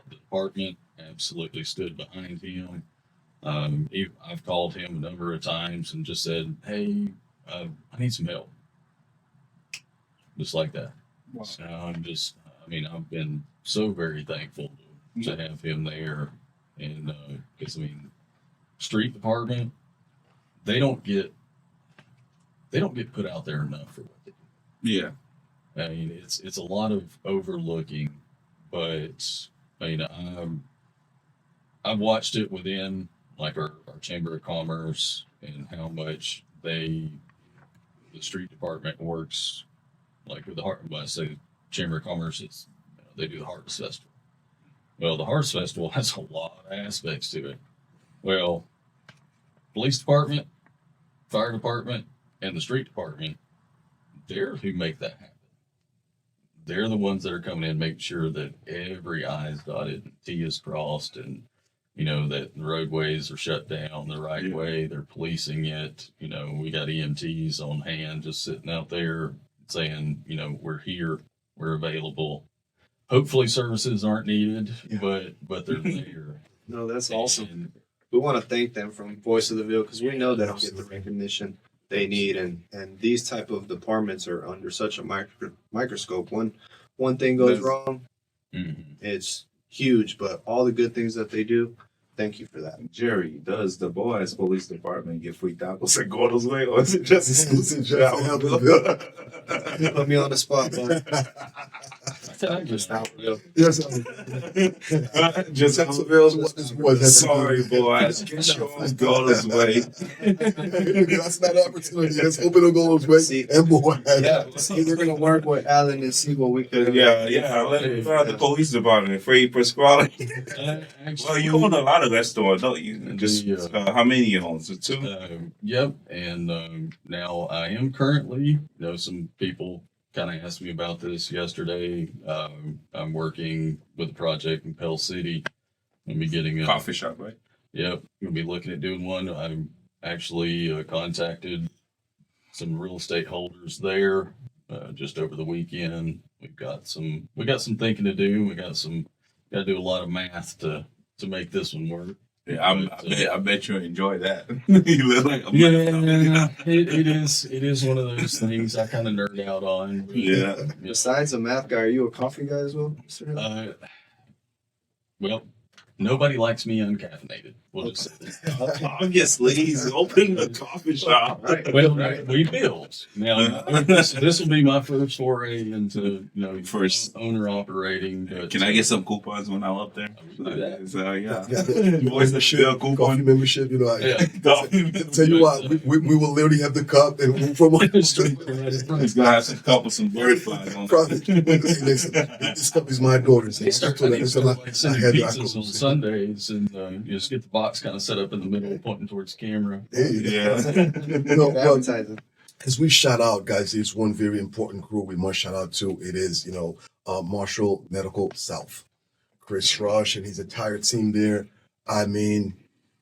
department absolutely stood behind him. I've called him a number of times and just said, "Hey, I need some help," just like that. Wow. So I've been so very thankful to have him there, and because street department, they don't get put out there enough for what they do. Yeah. It's a lot of overlooking, but I've watched it within like our Chamber of Commerce and how much the street department works, like with when I say Chamber of Commerce, it's they do the Harvest Festival. Well, the Harvest Festival has a lot of aspects to it. Well, police department, fire department, and the street department, they're who make that happen. They're the ones that are coming in, making sure that every I is dotted and T is crossed, and that the roadways are shut down the right way. They're policing it. We got EMTs on hand just sitting out there saying, we're here, we're available. Hopefully services aren't needed, but they're there. No, that's awesome. And We want to thank them from Voice of the Ville because we know they don't get the recognition they need, and these type of departments are under such a microscope. One thing goes wrong, it's huge. But all the good things that they do, thank you for that. Jerry, does the Boaz Police Department get free tacos at Gordo's Way, or is it just exclusive? You put me on the spot, man. Just out. Yes, Just sorry, Boaz. Get your own Gordo's Way. that's not an opportunity. Let's open a goals way See, and boy. see, we're gonna work with Alan and see what we can. Yeah. Let me find the police department. Free Pasquale. Well, you own a lot of restaurants, don't you? Just how many you own? So 2? Yep. And now I am currently, some people kind of asked me about this yesterday. I'm working with a project in Pell City. I'll be getting a coffee shop, right? Yep. We'll be looking at doing one. I'm actually contacted some real estate holders there just over the weekend. We got some thinking to do. Got to do a lot of math to make this one work. Yeah, I bet you enjoy that. You look like a it is one of those things I kind of nerd out on. Yeah. Besides a math guy, are you a coffee guy as well, Mr. Hill? Well, nobody likes me uncaffeinated. We'll just say that. Obviously, he's opening a coffee shop. Right. Well, we build. Now, this will be my first foray into, First owner operating. But, Can I get some coupons when I'm up there? do that. So, yeah. You always the shell coffee coupon. membership. Yeah. Tell you what, we will literally have the cup and move from one. He's gonna have some couple some bird flies on. Probably. Listen, this cup is my daughter's. They start So sending pizzas on that- Sundays, and you just get the box kind of set up in the middle, pointing towards the camera. Yeah. Advertising. As we shout out, guys, there's one very important crew we must shout out to. It is, Marshall Medical South. Chris Rush and his entire team there. I mean,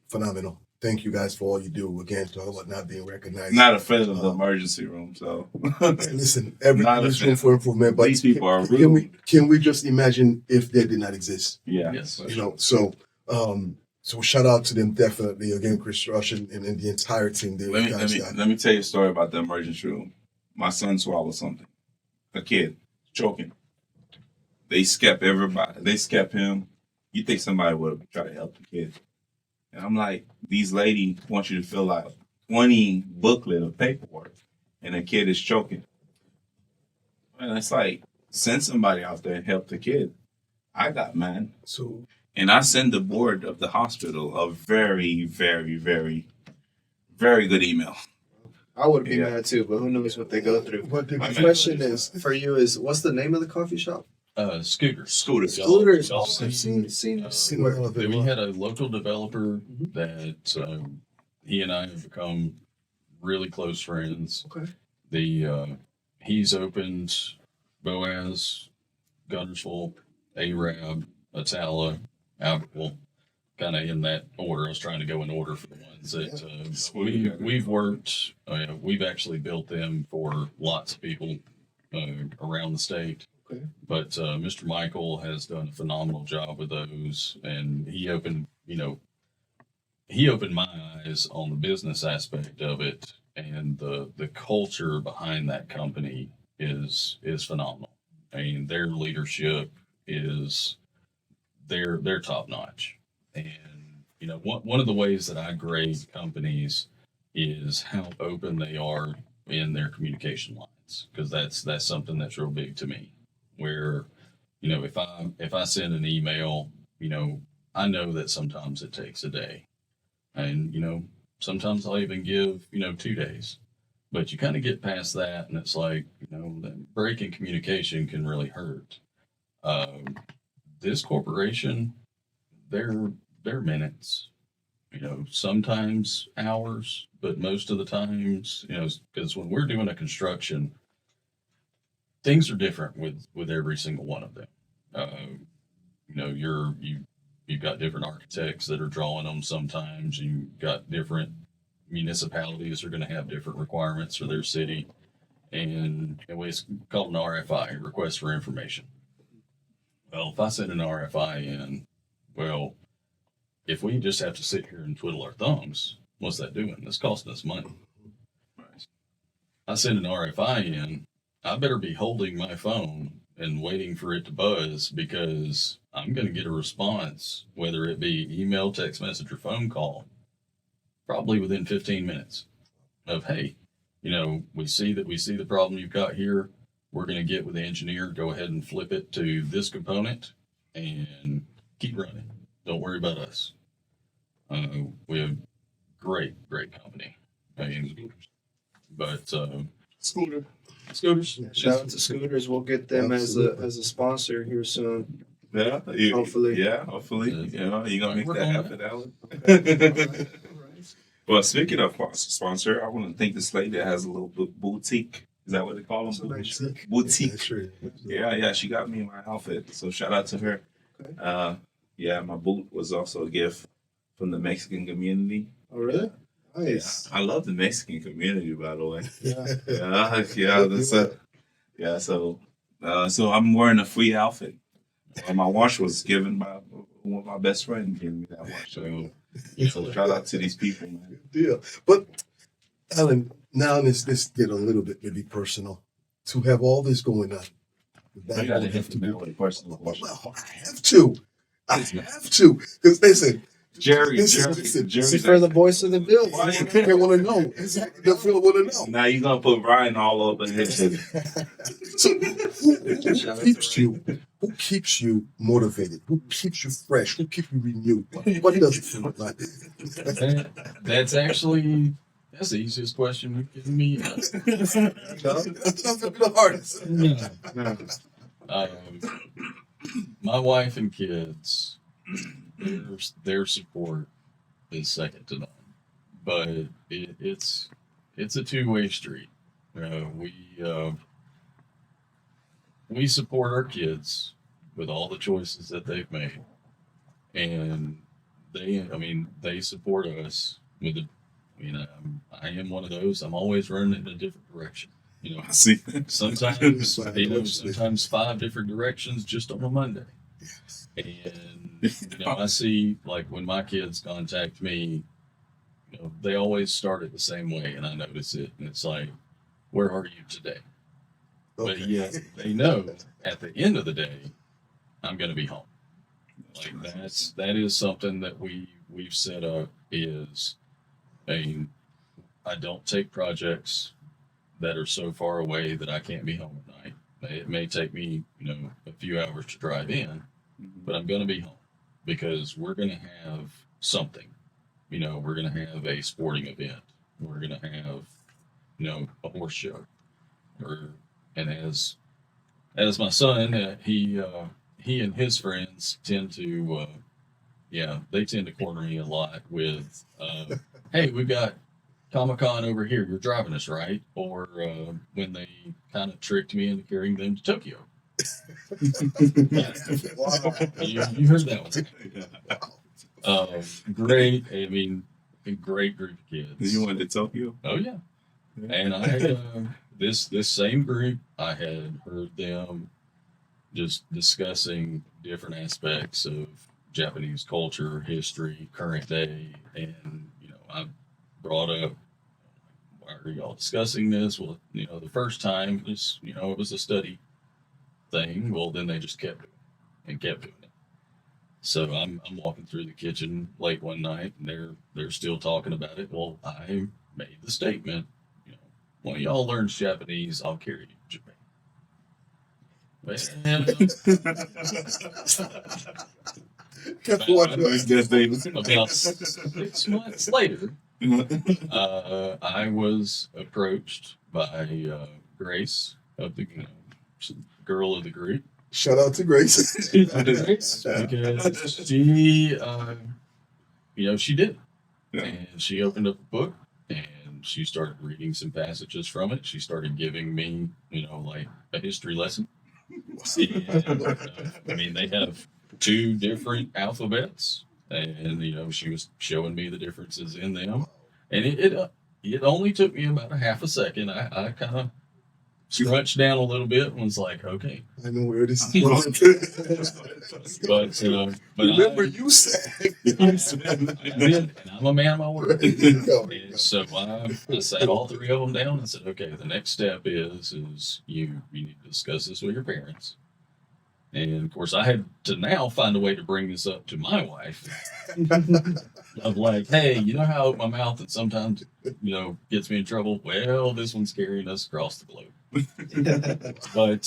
phenomenal. Thank you guys for all you do. Again, talk about not being recognized. Not a fan of the emergency room, so. Listen, everything Not a is fan. room for improvement. But These people are can rude. we just imagine if they did not exist? Yeah. Yes. So shout out to them definitely. Again, Chris Rush and the entire team there. Let me tell you a story about the emergency room. My son swallowed something. A kid choking. They skep everybody. They skep him. You think somebody would have tried to help the kid? And I'm like, these ladies want you to fill out 20 booklet of paperwork, and the kid is choking. And it's like, send somebody out there and help the kid. I got mad. And I send the board of the hospital a very, very, very, very good email. I would be mad too, but who knows what they go through. My question is for you is, what's the name of the coffee shop? Scooters. Scooters. I've seen We had a local developer that he and I have become really close friends. Okay. He's opened Boaz, Gunnersville, Arab, Atala, Abbeville, kind of in that order. I was trying to go in order for the ones that we've worked. We've actually built them for lots of people around the state. Okay. But Mr. Michael has done a phenomenal job with those, and he opened my eyes on the business aspect of it, and the culture behind that company is phenomenal. I mean, their leadership is they're top notch, and one of the ways that I grade companies is how open they are in their communication lines, because that's something that's real big to me. Where, if I send an email, I know that sometimes it takes a day, and sometimes I'll even give 2 days, but you kind of get past that, and it's like that break in communication can really hurt. This corporation, they're minutes, sometimes hours, but most of the times, because when we're doing a construction, things are different with every single one of them. you've got different architects that are drawing them. Sometimes you've got different municipalities are going to have different requirements for their city. And it's called an RFI, request for information. Well, if I send an RFI in, well, if we just have to sit here and twiddle our thumbs, what's that doing? That's costing us money. I send an RFI in, I better be holding my phone and waiting for it to buzz, because I'm going to get a response, whether it be email, text message, or phone call, probably within 15 minutes of, hey, we see the problem you've got here. We're going to get with the engineer, go ahead and flip it to this component and keep running. Don't worry about us. We have great company. I mean, but Scooter. Scooters. Shout out to Scooters. We'll get them as a sponsor here soon. Yeah, Hopefully. Yeah, hopefully. You're gonna make Work that on happen, Alan. Well, speaking of sponsor, I want to thank this lady that has a little boutique. Is that what they call them? Boutique. Yeah, sure. Yeah, she got me my outfit. So shout out to her. Okay. Yeah, my boot was also a gift from the Mexican community. Oh, really? Nice. I love the Mexican community, by the way. Yeah. Yeah. So I'm wearing a free outfit. My watch was given by one of my best friends. Gave me that watch. So shout out to these people, man. Good deal. But Alan, now let's get a little bit maybe personal. To have all this going on, I gotta have to know what a personal question. Well, I have to. Because listen, Jerry. This is for the voice of the Ville. they want to know. Exactly. They feel want to know. Now you're gonna put Ryan all over his head. So who keeps you motivated? Who keeps you fresh? Who keeps you renewed? What does it feel like? That's the easiest question you've given me. That's not gonna be the hardest. My wife and kids, their support is second to none. But it's a two-way street. We support our kids with all the choices that they've made, and they support us with the. I am one of those. I'm always running in a different direction. I see. Sometimes 5 different directions just on a Monday. And I see, like, when my kids contact me, they always start it the same way, and I notice it, and it's like, where are you today? But yet they know at the end of the day, I'm going to be home. Like, that is something that we've set up is, I don't take projects that are so far away that I can't be home at night. It may take me, a few hours to drive in, but I'm going to be home because we're going to have something. We're going to have a sporting event. We're going to have, a horse show. And as my son, he and his friends tend to, they tend to corner me a lot with, hey, we've got Comic-Con over here. You're driving us, right? Or when they kind of tricked me into carrying them to Tokyo. You heard that one. Great. A great group of kids. Did you went to Tokyo? Oh yeah. And I had this same group. I had heard them just discussing different aspects of Japanese culture, history, current day, and I brought up, why are y'all discussing this? Well, the first time it was a study thing. Well, then they just kept doing it. So I'm walking through the kitchen late one night, and they're still talking about it. Well, I made the statement, when y'all learn Japanese, I'll carry you to Japan. About 6 months later, I was approached by Grace of the girl of the group. Shout out to Grace. Because she did. Yeah. And she opened up a book and she started reading some passages from it. She started giving me, like a history lesson. And, they have two different alphabets, and she was showing me the differences in them, and it only took me about a half a second. I kind of scrunched down a little bit and was like, okay, I know where this is going. but Remember, you said. I did, and I'm a man of my word. And so I sat all three of them down and said, okay, the next step is you need to discuss this with your parents. And of course, I had to now find a way to bring this up to my wife. Of like, hey, you know how I open my mouth and sometimes, gets me in trouble? Well, this one's carrying us across the globe. But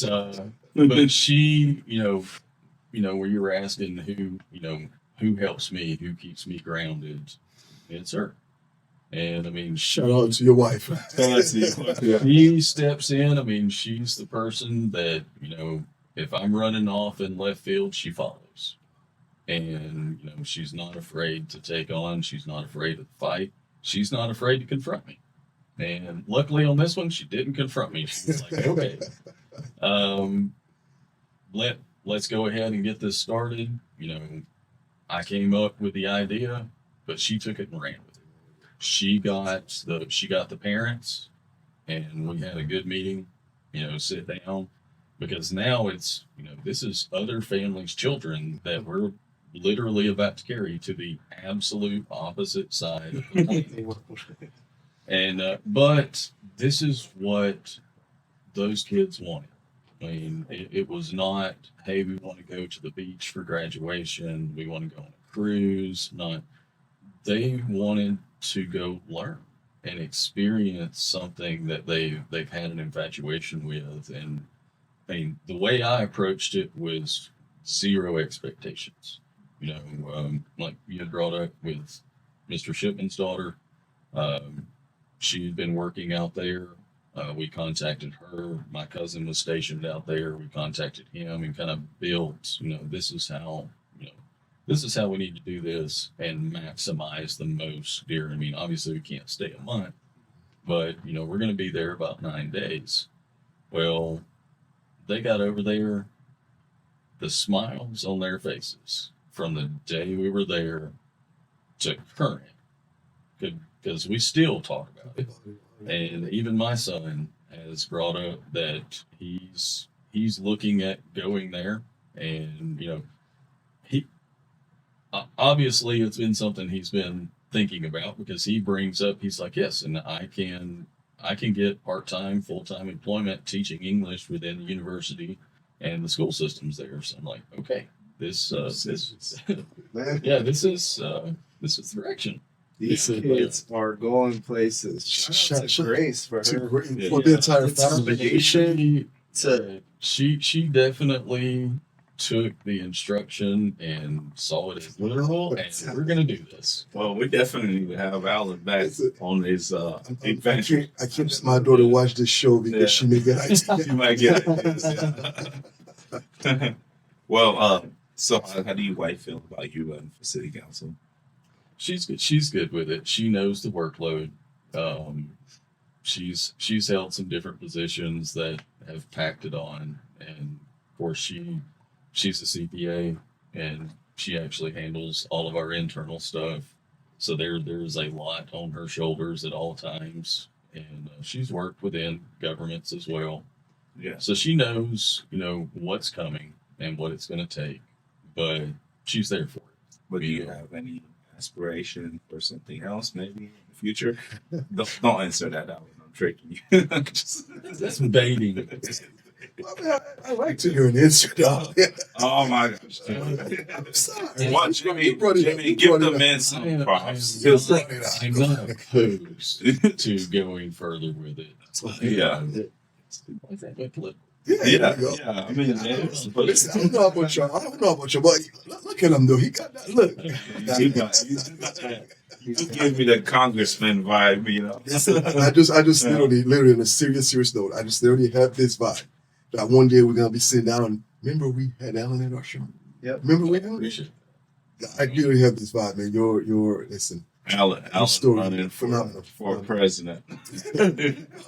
she, where you were asking who helps me, who keeps me grounded, it's her. And I mean, shout out to your wife. She steps in. I mean, she's the person that, if I'm running off in left field, she follows. And, she's not afraid to take on. She's not afraid to fight. She's not afraid to confront me. And luckily on this one, she didn't confront me. She was like, okay, let's go ahead and get this started. I came up with the idea, but she took it and ran with it. She got the parents, and we had a good meeting, sit down, because now it's, this is other families' children that we're literally about to carry to the absolute opposite side of the planet. And but this is what those kids wanted. I mean, it was not, hey, we want to go to the beach for graduation, we want to go on a cruise. Not, they wanted to go learn and experience something that they've had an infatuation with. And I mean, the way I approached it was zero expectations. Like you had brought up with Mr. Shipman's daughter. She had been working out there. We contacted her. My cousin was stationed out there. We contacted him and kind of built, this is how we need to do this and maximize the most deer. I mean, obviously we can't stay a month, but, we're going to be there about 9 days. Well, they got over there, the smiles on their faces from the day we were there to current, because we still talk about it. And even my son has brought up that he's looking at going there, and he obviously it's been something he's been thinking about, because he brings up, he's like, yes, and I can get part-time, full-time employment teaching English within the university and the school systems there. So I'm like, okay, this yeah, this is direction. These kids are going places. Shout out to Grace for her. For the entire family. She definitely took the instruction and saw it as literal, and we're gonna do this. Well, we definitely need to have Alan back on his adventure. I can't let my daughter watch this show because she may get ideas. She might get it. Well, so how do your wife feel about you running for city council? She's good. She's good with it. She knows the workload. She's held some different positions that have packed it on, and of course she's a CPA, and she actually handles all of our internal stuff. So there's a lot on her shoulders at all times, and she's worked within governments as well. Yeah. So she knows what's coming and what it's going to take, but she's there for it. But do you have any aspiration for something else maybe in the future? Don't answer that. I'm tricking you. That's baiting. I like to hear an answer, dog. Oh my gosh. I'm sorry. What, Jimmy, give the men some props. I'm not opposed to going further with it. Yeah. Yeah. I mean, listen, I don't know about y'all, but look at him though. He got that look. You give me the congressman vibe, Listen, I just literally on a serious note, I just literally have this vibe that one day we're gonna be sitting down. Remember we had Alan at our show? Yep. Remember we had Alan? I literally have this vibe, man. You're listen. Alan running for president.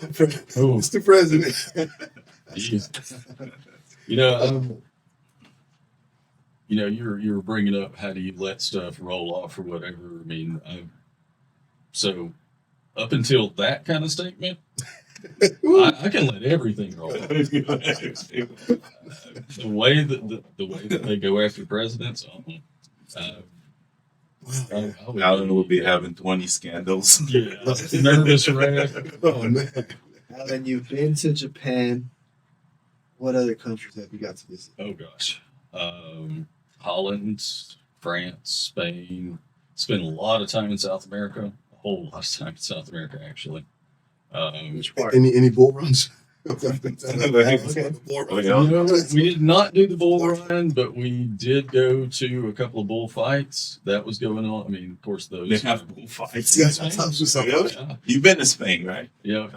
Mr. President. you were bringing up how do you let stuff roll off or whatever. I mean, so up until that kind of statement, I can let everything roll off. The way that they go after presidents, Alan will be having 20 scandals. yeah, nervous wreck. Oh man. Alan, you've been to Japan. What other countries have you got to visit? Oh gosh, Holland, France, Spain. Spent a lot of time in South America. A whole lot of time in South America, actually. Which part? Any bull runs? Okay. We did not do the bull run, but we did go to a couple of bullfights. That was going on. I mean, of course, those. They have bullfights. Yes, that's what's up. Yeah. You've been to Spain, right? Yeah.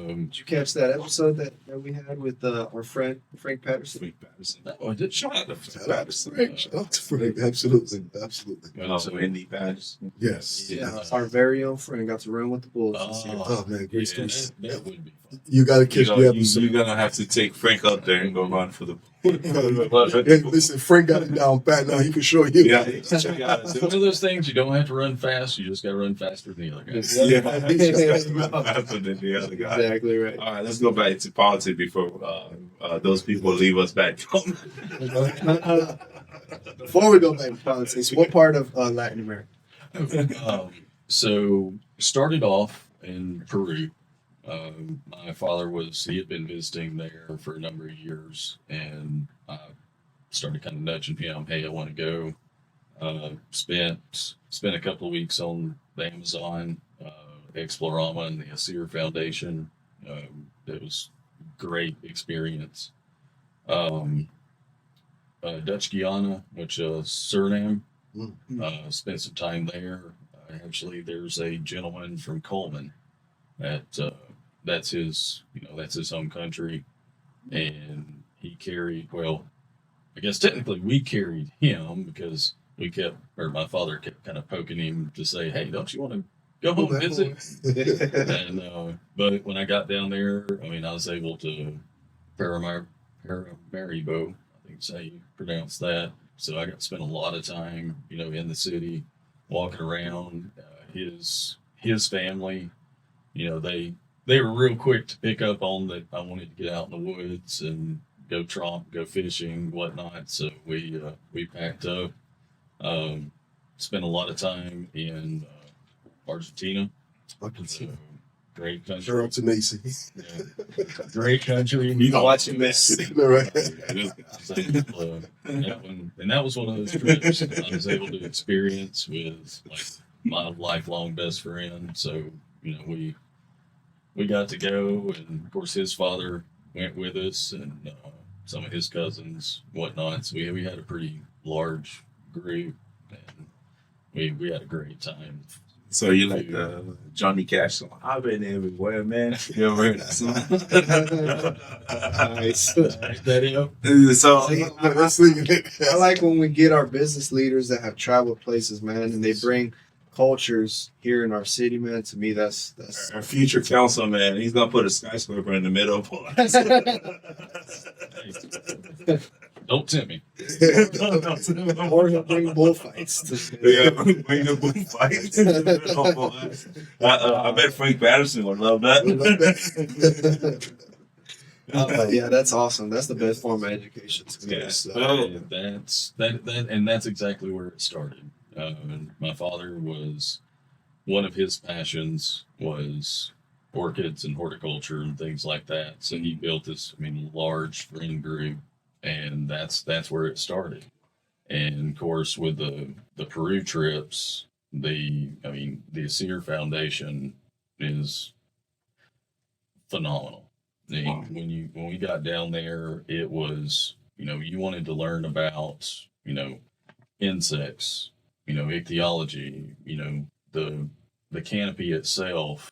Did you catch that episode that we had with our friend Frank Patterson? Frank Patterson. Oh, I did. Shout out to Frank Shout out to Patterson. Frank. Shout out to Frank. Absolutely. Oh, Andy Patterson. Yes. Yeah, our very own friend got to run with the Bulls this year. Oh man, great Yeah, stories. that would be fun. You got to catch the episode. You're gonna have to take Frank out there and go run for the. Hey, listen, Frank got it down pat. Now he can show you. Yeah, check out. It's one of those things you don't have to run fast. You just got to run faster than the other guy. Yeah, faster than the other guy. Exactly right. All right, let's go back to politics before those people leave us back. Before we go back to politics, what part of Latin America? So started off in Peru. My father he had been visiting there for a number of years, and I started kind of nudging him, hey, I want to go. Spent a couple of weeks on the Amazon, Explorama and the Asir Foundation. It was a great experience. Dutch Guiana, which is Suriname. Spent some time there. Actually, there's a gentleman from Coleman that's his home country, and he carried. Well, I guess technically we carried him because my father kept kind of poking him to say, "Hey, don't you want to go home and visit?" And but when I got down there, I mean, I was able to Paramaribo, I think is how you pronounce that. So I got to spend a lot of time, in the city, walking around. His family, they were real quick to pick up on that I wanted to get out in the woods and go tromp, go fishing, whatnot. So we packed up. Spent a lot of time in Argentina. So, great country. Shout out to Macy. Yeah. Great country. You can watch him miss. Right. And that was one of those trips I was able to experience with my lifelong best friend. So we got to go, and of course his father went with us, and some of his cousins, whatnot. So we had a pretty large group, and we had a great time. So you like Johnny Cash song? I've been everywhere, man. You ever heard that song? Nice. So I like when we get our business leaders that have traveled places, man, and they bring cultures here in our city, man. To me, that's our future councilman, he's gonna put a skyscraper in the middle of us. Don't tempt me. or he'll bring bullfights. Yeah, bring the bullfights. I bet Frank Patterson would love that. Yeah, that's awesome. That's the best form of education to me. Yeah. So, That's exactly where it started. My father one of his passions was orchids and horticulture and things like that. So he built this, large friend group, and that's where it started. And of course, with the Peru trips, the Asir Foundation is phenomenal. Wow. When we got down there, it was, you wanted to learn about, insects, ichthyology, the canopy itself.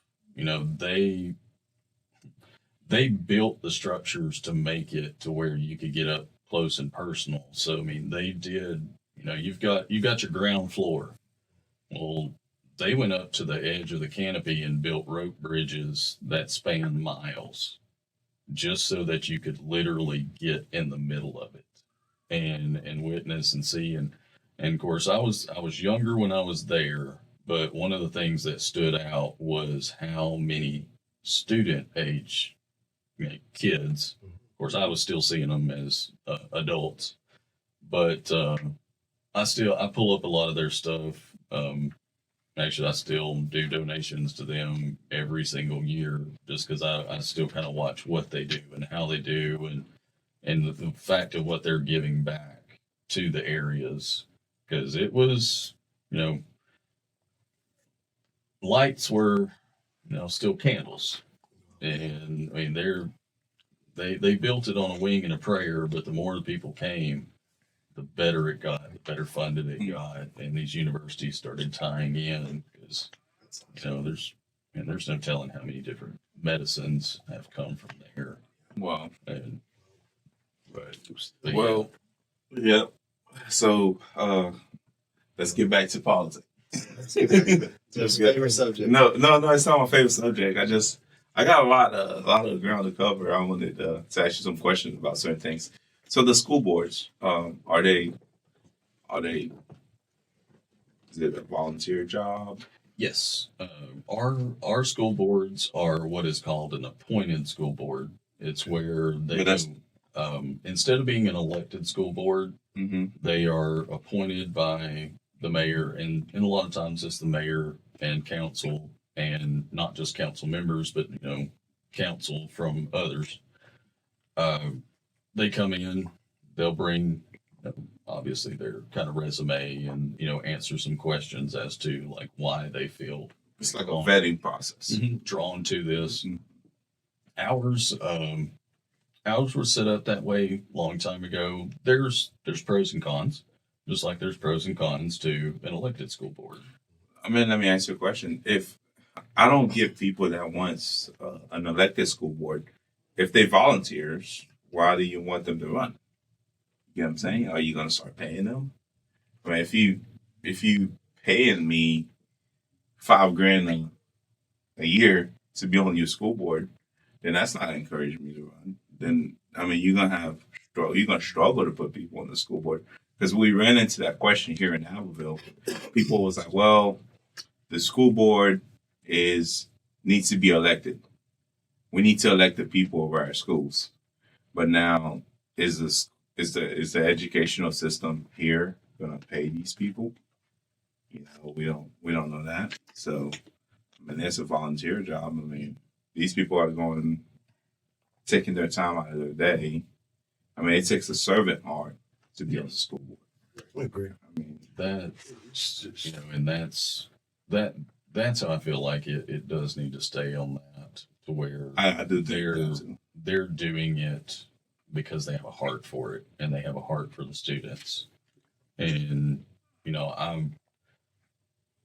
They built the structures to make it to where you could get up close and personal. So they did. You've got your ground floor. Well, they went up to the edge of the canopy and built rope bridges that span miles, just so that you could literally get in the middle of it. and witness and see. And of course, I was younger when I was there, but one of the things that stood out was how many student age, kids. Of course, I was still seeing them as adults, but I pull up a lot of their stuff. Actually, I still do donations to them every single year, just because I still kind of watch what they do and how they do, and the fact of what they're giving back to the areas. Because it was, you know, lights were, still candles, and I mean they built it on a wing and a prayer, but the more the people came, the better it got, the better funded it got, and these universities started tying in because there's no telling how many different medicines have come from there. Wow. And but Well, yeah. So let's get back to politics. It's your favorite subject. No, it's not my favorite subject. I got a lot of ground to cover. I wanted to ask you some questions about certain things. So the school boards, are they? Is it a volunteer job? yes, our school boards are what is called an appointed school board. It's where they Yeah, that's- instead of being an elected school board, Mm-hmm. they are appointed by the mayor, and a lot of times it's the mayor and council, and not just council members, but council from others. They come in, they'll bring obviously their kind of resume, and answer some questions as to like why they feel It's like a vetting process. drawn to this. Mhm. Ours were set up that way a long time ago. There's pros and cons, just like there's pros and cons to an elected school board. I mean, let me ask you a question. If I don't give people that wants an elected school board, if they volunteers, why do you want them to run? You know what I'm saying? Are you going to start paying them? I mean, if you paying me $5,000 a year to be on your school board, then that's not encouraging me to run. Then I mean, you're gonna struggle to put people on the school board, because we ran into that question here in Albertville. People was like, "Well, the school board needs to be elected. We need to elect the people of our schools." But now, is the educational system here gonna pay these people? We don't know that. So, I mean, it's a volunteer job. I mean, these people are taking their time out of their day. I mean, it takes a servant heart to be on the school board. I agree. I mean, And that's how I feel like it does need to stay on that, to where I do think that too. they're doing it because they have a heart for it, and they have a heart for the students. And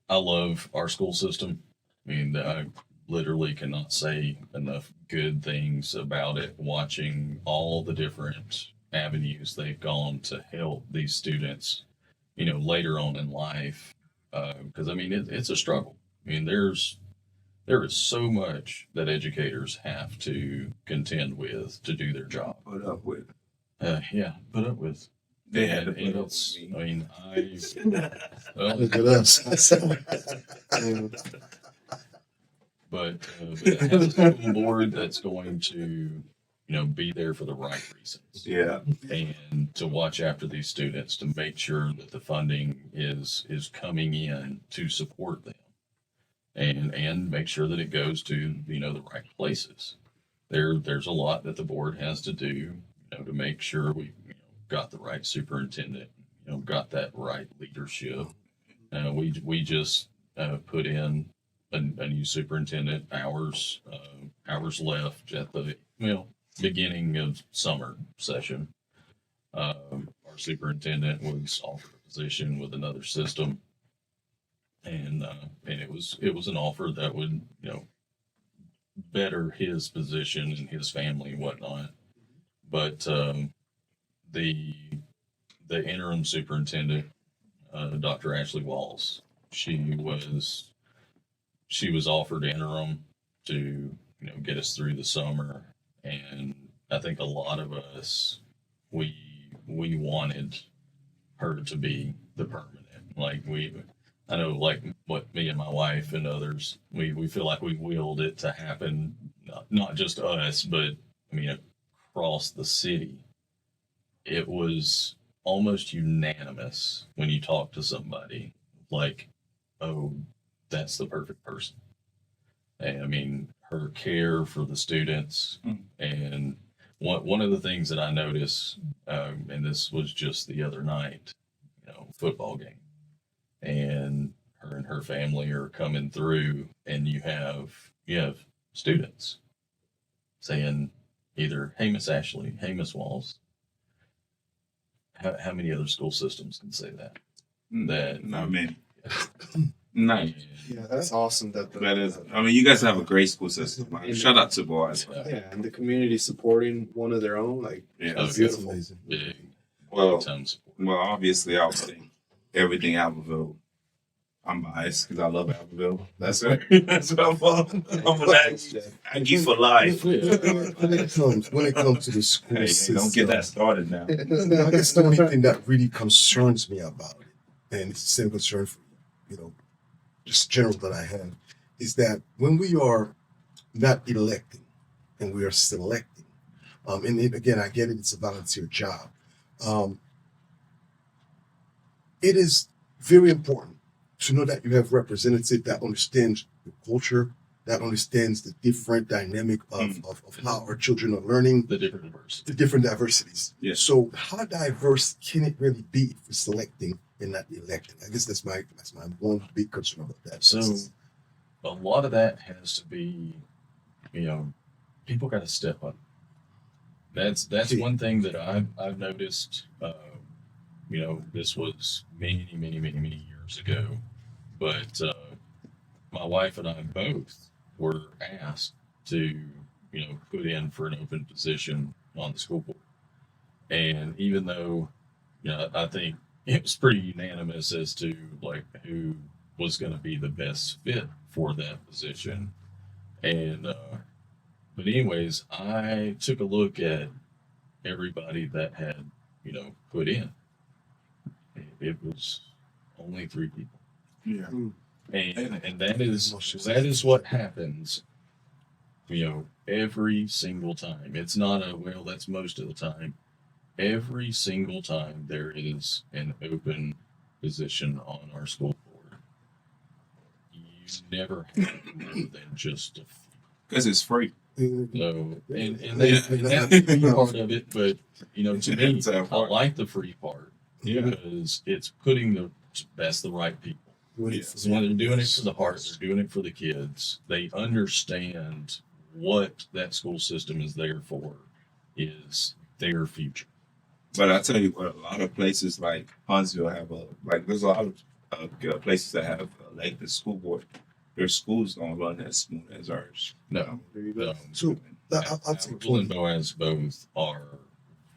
I love our school system. I mean, I literally cannot say enough good things about it, watching all the different avenues they've gone to help these students, later on in life. Because I mean, it's a struggle. I mean, there is so much that educators have to contend with to do their job. Put up with. Put up with. They had to And put up it's, with me. I mean, well, Look at us. but have a school board that's going to, be there for the right reasons, Yeah. and to watch after these students, to make sure that the funding is coming in to support them, and make sure that it goes to the right places. There's a lot that the board has to do, to make sure we got the right superintendent, got that right leadership. We just put in a new superintendent. Hours left at the beginning of summer session. Our superintendent was offered a position with another system, and it was an offer that would better his position and his family and whatnot. But the interim superintendent, Dr. Ashley Walls, she was offered interim to get us through the summer, and I think a lot of us we we wanted her to be the permanent. I know, like what me and my wife and others, we feel like we willed it to happen, not just us, but I mean, across the city. It was almost unanimous when you talk to somebody, like, oh, that's the perfect person. And I mean, her care for the students. And one of the things that I noticed, and this was just the other night, football game, and her family are coming through, and you have students saying either, "Hey, Miss Ashley," "Hey, Miss Walls." How many other school systems can say that? That Not many. Nice. Yeah, that's awesome. That is. I mean, you guys have a great school system. Shout out to Boaz. Yeah, and the community supporting one of their own, like, Yeah, that's That's beautiful. amazing. Big Well, time support. well, obviously, I would say everything Alphaville. I'm biased because I love Alphaville. That's what I'm on. I'm an Aggie for life. When it comes to the school Hey, system, don't get that started now. I guess the only thing that really concerns me about it, and it's the same concern for just general that I have, is that when we are not electing and we are selecting, again, I get it, it's a volunteer job. It is very important to know that you have representative that understands the culture, that understands the different dynamic of how our children are learning, The different diversity. the different diversities. Yeah. So how diverse can it really be for selecting and not electing? I guess that's my one big concern about that. So a lot of that has to be, people got to step up. That's one thing that I've noticed. This was many years ago, but my wife and I both were asked to put in for an open position on the school board, and even though I think it was pretty unanimous as to like who was going to be the best fit for that position, and but anyways, I took a look at everybody that had put in. It was only 3 people. Yeah. And that is what happens, every single time. It's not that's most of the time. Every single time there is an open position on our school board, you never have more than just a few. Because it's free. So, and that's the free part of it, but to me, I like the free part because it's putting that's the right people. So when they're doing it for the heart, they're doing it for the kids. They understand what that school system is there for, is their future. But I tell you what, a lot of places like Huntsville have there's a lot of places that have elected school board. Their schools don't run as smooth as ours. No. So I'll take Will and 20. Boaz both are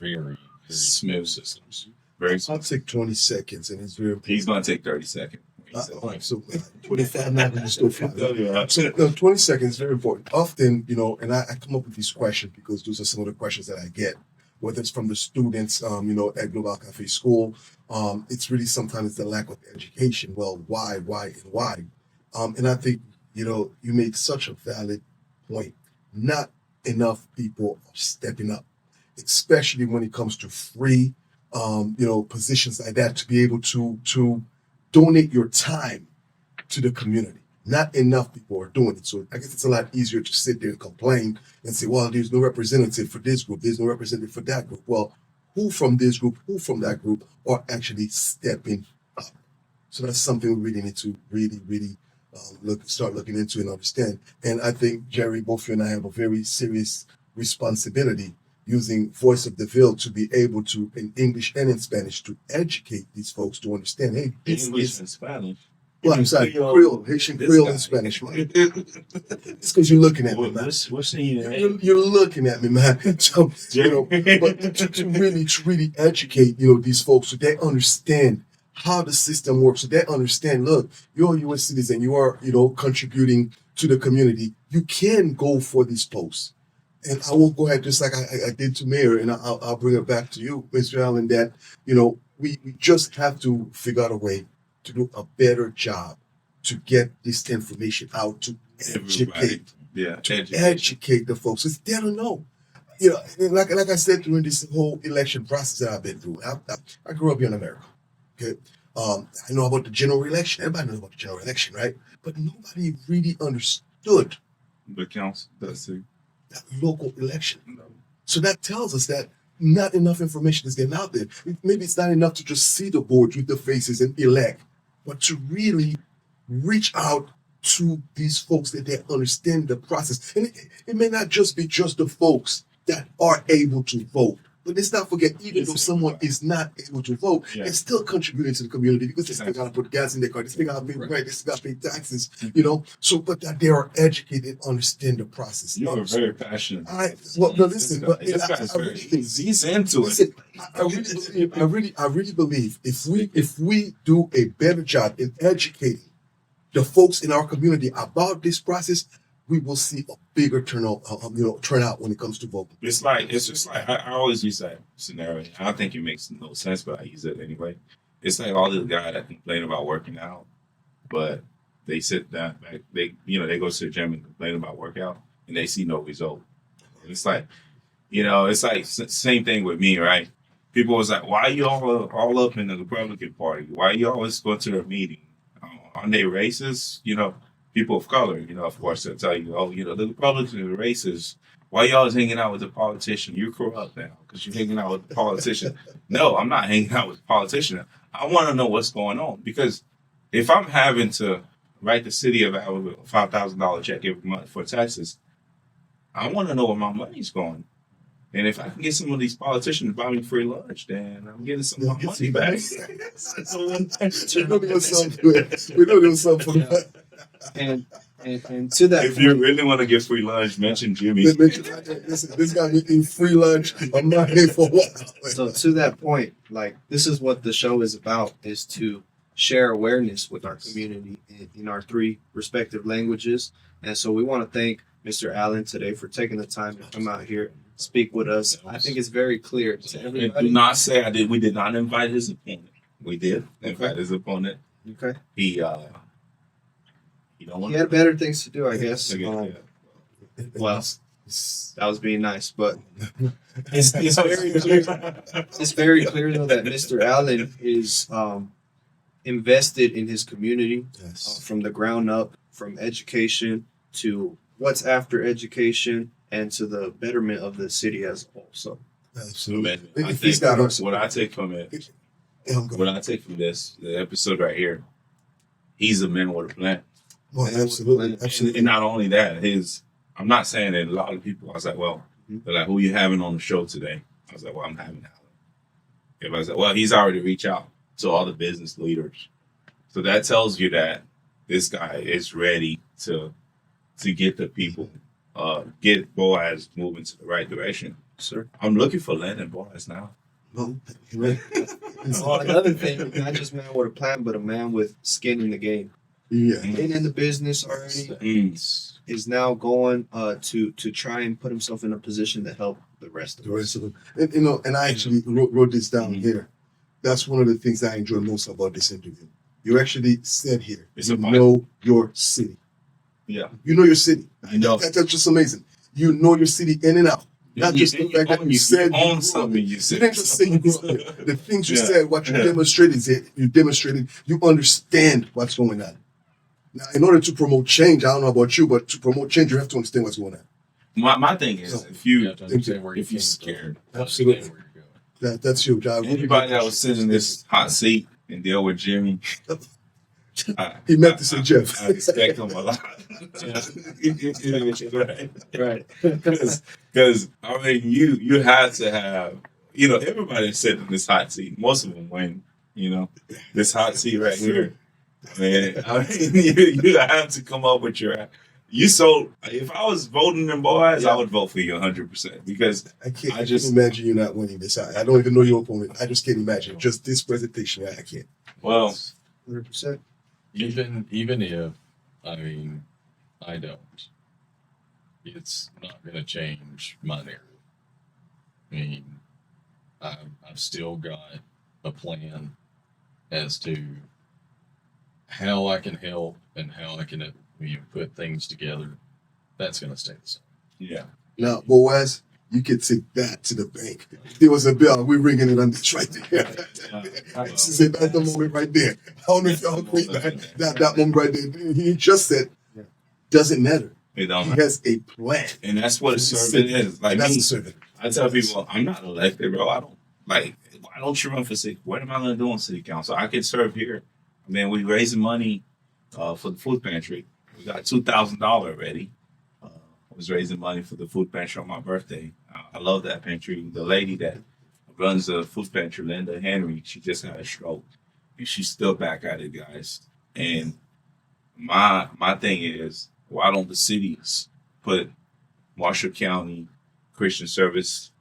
very smooth systems. Very I'll smooth. take 20 seconds, and it's very important. He's going to take 30 seconds. All right, so 25 now, we just go 5. Yeah. So 20 seconds is very important. Often, and I come up with these questions because those are some of the questions that I get, whether it's from the students, at Global Cafe School. It's really sometimes the lack of education. Well, why, and why? And I think, you made such a valid point. Not enough people are stepping up, especially when it comes to free, positions like that, to be able to donate your time to the community. Not enough people are doing it. So I guess it's a lot easier to sit there and complain and say, well, there's no representative for this group, there's no representative for that group. Well, who from this group, who from that group are actually stepping up? So that's something we really need to really start looking into and understand. And I think, Jerry, both you and I have a very serious responsibility using Voice of the Ville to be able to, in English and in Spanish, to educate these folks to understand, hey, English and Spanish. Well, I'm sorry, Creole, Haitian Creole and Spanish, man. It's because you're looking at me, man. What's in You're looking at me, man. So, but to really educate, these folks so they understand how the system works, so they understand, look, you're a U.S. citizen, you are, contributing to the community. You can go for these posts. And I will go ahead, just like I did to Mayor, and I'll bring it back to you, Mr. Allen, that, we just have to figure out a way to do a better job to get this information out, to Everybody. Yeah. educate the folks. It's they don't know. And like I said during this whole election process that I've been through, I grew up here in America. Okay, I know about the general election. Everybody knows about the general election, right? But nobody really understood But counts. That's it. that local election. So that tells us that not enough information is getting out there. Maybe it's not enough to just see the boards with the faces and elect, but to really reach out to these folks that they understand the process. And it may not just be just the folks that are able to vote. But let's not forget, even though someone is not able to vote, they're still contributing to the community because they still got to put gas in their car, they still got to pay rent, they still got to pay taxes, So, but that they are educated, understand the process. You are very passionate. Listen, but This guy's very, he's into it. listen, I really believe if we do a better job in educating the folks in our community about this process, we will see a bigger turnout when it comes to voting. It's just like I always use that scenario. I don't think it makes no sense, but I use it anyway. It's like all these guys that complain about working out, but they sit down, they go to the gym and complain about workout, and they see no result. And it's like, same thing with me, right? People was like, why are you all up in the Republican Party? Why are you always going to their meeting? Aren't they racist? People of color, of course, they'll tell you, the Republicans are racist. Why you always hanging out with the politician? You're corrupt now because you're hanging out with the politician. No, I'm not hanging out with the politician. I want to know what's going on because if I'm having to write the city of Alabama a $5,000 check every month for taxes, I want to know where my money's going. And if I can get some of these politicians to buy me free lunch, then I'm getting some of my money back. We know there was something good. And to that if you really want to get free lunch, mention Jimmy. Listen, this guy eating free lunch. I'm not here for a while. So to that point, like this is what the show is about: is to share awareness with our community in our three respective languages. And so we want to thank Mr. Allen today for taking the time to come out here, speak with us. I think it's very clear to And everybody. do not say we did not invite his opponent. We did invite his opponent. Okay. He don't want He had better things to do, I guess. Yeah. Well, that was being nice, but it's very clear. It's very clear though that Mr. Allen is invested in his community from the ground up, from education to what's after education and to the betterment of the city as a whole. So, Absolutely. I think what I take from it, what I take from the episode right here, he's a man with a plan. Well, absolutely. And not only that, I'm not saying that a lot of people, I was like, well, they're like, who you having on the show today? I was like, well, I'm having Alan. Everybody's like, well, he's already reached out to all the business leaders. So that tells you that this guy is ready to get the people, get Boaz moving to the right direction. sir. I'm looking for Len and Boaz now. Another thing, not just a man with a plan, but a man with skin in the game. Yeah. Been in the business already, is now going to try and put himself in a position to help the rest of The us. rest of them. And I actually wrote this down here. That's one of the things I enjoy most about this interview. You actually said here, It's you a know your city. Yeah. You know your city. I know. That's just amazing. You know your city in and out. Not just the fact that you said you own grew something. up. You You said didn't just say you grew up there. The things you Yeah. said, what you Yeah. demonstrated, you understand what's going on. Now, in order to promote change, I don't know about you, but to promote change, you have to understand what's going on. My thing is, So, if You have to understand where if you you're came from. scared, Absolutely. Understand where you're going. That's huge. I really anybody that appreciate was sitting in this hot seat and deal with Jimmy, He meant to say Jeff. I respect him a lot. Right. Because I mean, you had to have, everybody sitting in this hot seat. Most of them win. This hot seat right here. Man, I mean, you have to come up with your. If I was voting in Boaz, I would vote for you 100% because I can't just- imagine you not winning this. I don't even know your opponent. I just can't imagine. Just this presentation, I can't. well, 100%. Even if, I don't. it's not going to change my narrative. I mean, I've still got a plan as to how I can help and how I can put things together. That's going to stay the same. Yeah. Now, Boaz, you could take that to the bank. There was a bill. We're ringing it on this right there. This is it. That's the moment right there. I don't know if y'all agree that moment right there. He just said, doesn't matter. It don't He matter. has a plan. And that's what a servant is. Like That's me, a servant. I tell people, I'm not elected, bro. I don't like. Why don't you run for city? What am I going to do on city council? I can serve here. I mean, we raising money for the food pantry. We got $2,000 already. I was raising money for the food pantry on my birthday. I love that pantry. The lady that runs the food pantry, Linda Henry, she just had a stroke, and she's still back at it, guys. And my thing is, why don't the cities put Marshall County Christian services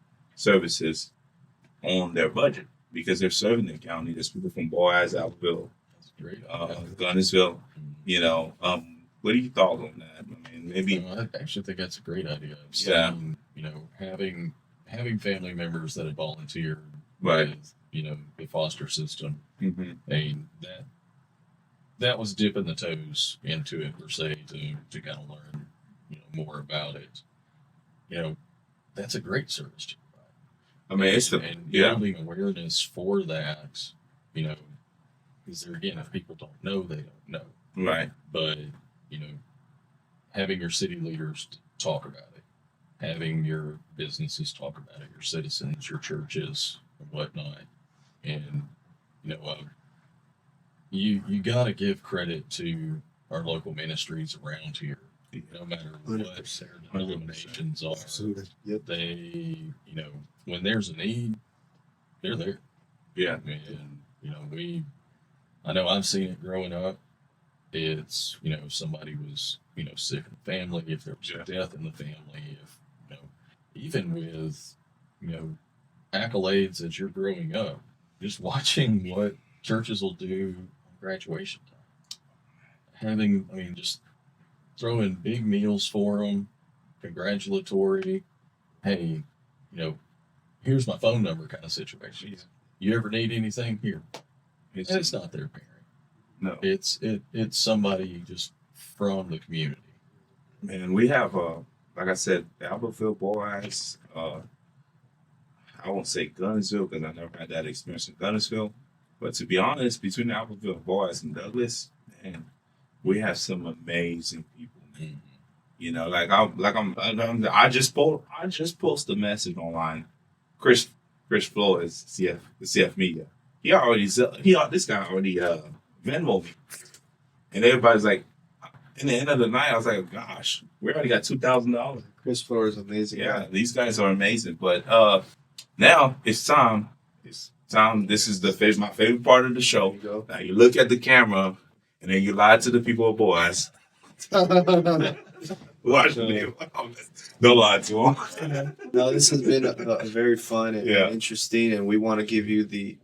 on their budget, because they're serving the county? There's people from Boaz, Alphaville, That's great. Gunnersville. What do you thought on that? I mean, maybe. I actually think that's a great idea. Yeah. Having family members that have volunteered Right. with, the foster system. Mm-hmm. I mean, that was dipping the toes into it per se to kind of learn, more about it. That's a great service to provide. I mean, it's and yeah. building awareness for that, because there again, if people don't know, they don't know. Right. But, having your city leaders talk about it, having your businesses talk about it, your citizens, your churches, and whatnot. And, you got to give credit to our local ministries around here, no matter what 100%. their denominations are. Absolutely. Yep. They, when there's a need, they're there. Yeah. And, I know I've seen it growing up. It's, if somebody was, sick in the family, if there was a death in the family, if, even with, accolades as you're growing up, just watching what churches will do on graduation time. Just throwing big meals for them, congratulatory, hey, here's my phone number kind of situation. You ever need anything here? It's not their parent. No. It's somebody just from the community. Man, we have like I said, Albertville, Boaz. I won't say Gunnersville because I never had that experience in Gunnersville. But to be honest, between Albertville, Boaz, and Douglas, man, we have some amazing people. Mm-hmm. I just posted a message online. Chris Flores, the CF Media. This guy already Venmo me, and everybody's like, in the end of the night, I was like, gosh, we already got $2,000. Chris Floor is amazing. Yeah, these guys are amazing. But now it's time. This is my favorite part of the show. There you go. Now you look at the camera, and then you lie to the people of Boaz. Watch me. Don't lie to them. No, this has been a very fun and Yeah. interesting, and we want to give you the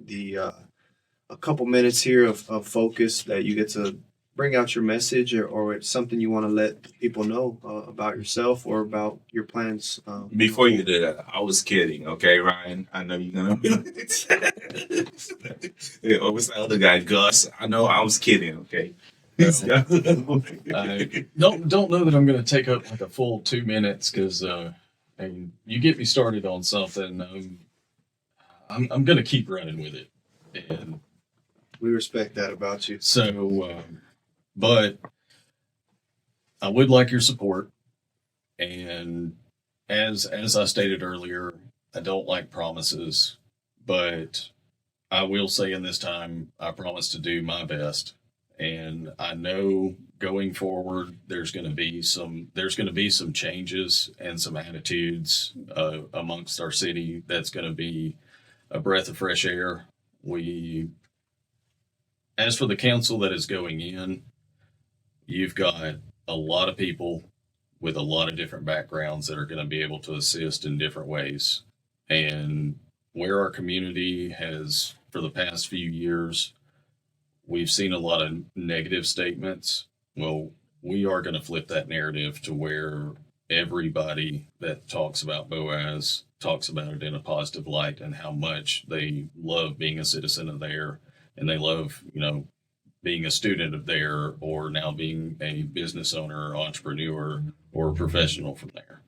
a couple minutes here of focus that you get to bring out your message, or it's something you want to let people know about yourself or about your plans. Before you did that, I was kidding, okay, Ryan? I know you're gonna be like, yeah, what's the other guy, Gus? I know I was kidding, okay? I don't know that I'm going to take up like a full 2 minutes because you get me started on something, I'm going to keep running with it. And We respect that about you. so, but I would like your support. And as I stated earlier, I don't like promises, but I will say in this time, I promise to do my best. And I know going forward, there's going to be some changes and some attitudes amongst our city. That's going to be a breath of fresh air. As for the council that is going in, you've got a lot of people with a lot of different backgrounds that are going to be able to assist in different ways. And where our community has, for the past few years, we've seen a lot of negative statements. Well, we are going to flip that narrative to where everybody that talks about Boaz talks about it in a positive light and how much they love being a citizen of there, and they love, being a student of there, or now being a business owner or entrepreneur or professional from there.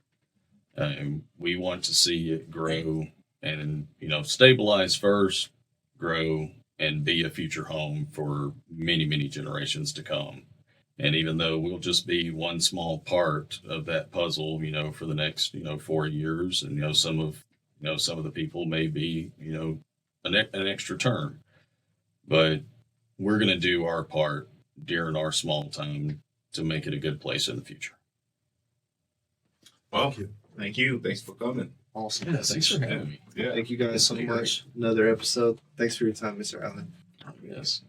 We want to see it grow and, stabilize first, grow, and be a future home for many, many generations to come. And even though we'll just be one small part of that puzzle, for the next, 4 years, and, some of the people may be, an extra term, but we're going to do our part during our small time to make it a good place in the future. Well, Thank you. thank you. Thanks for coming. Awesome. Yeah, thanks for having me. Yeah. Thank you guys so It's been much. Another episode. Thanks for your time, Mr. Allen. Yes.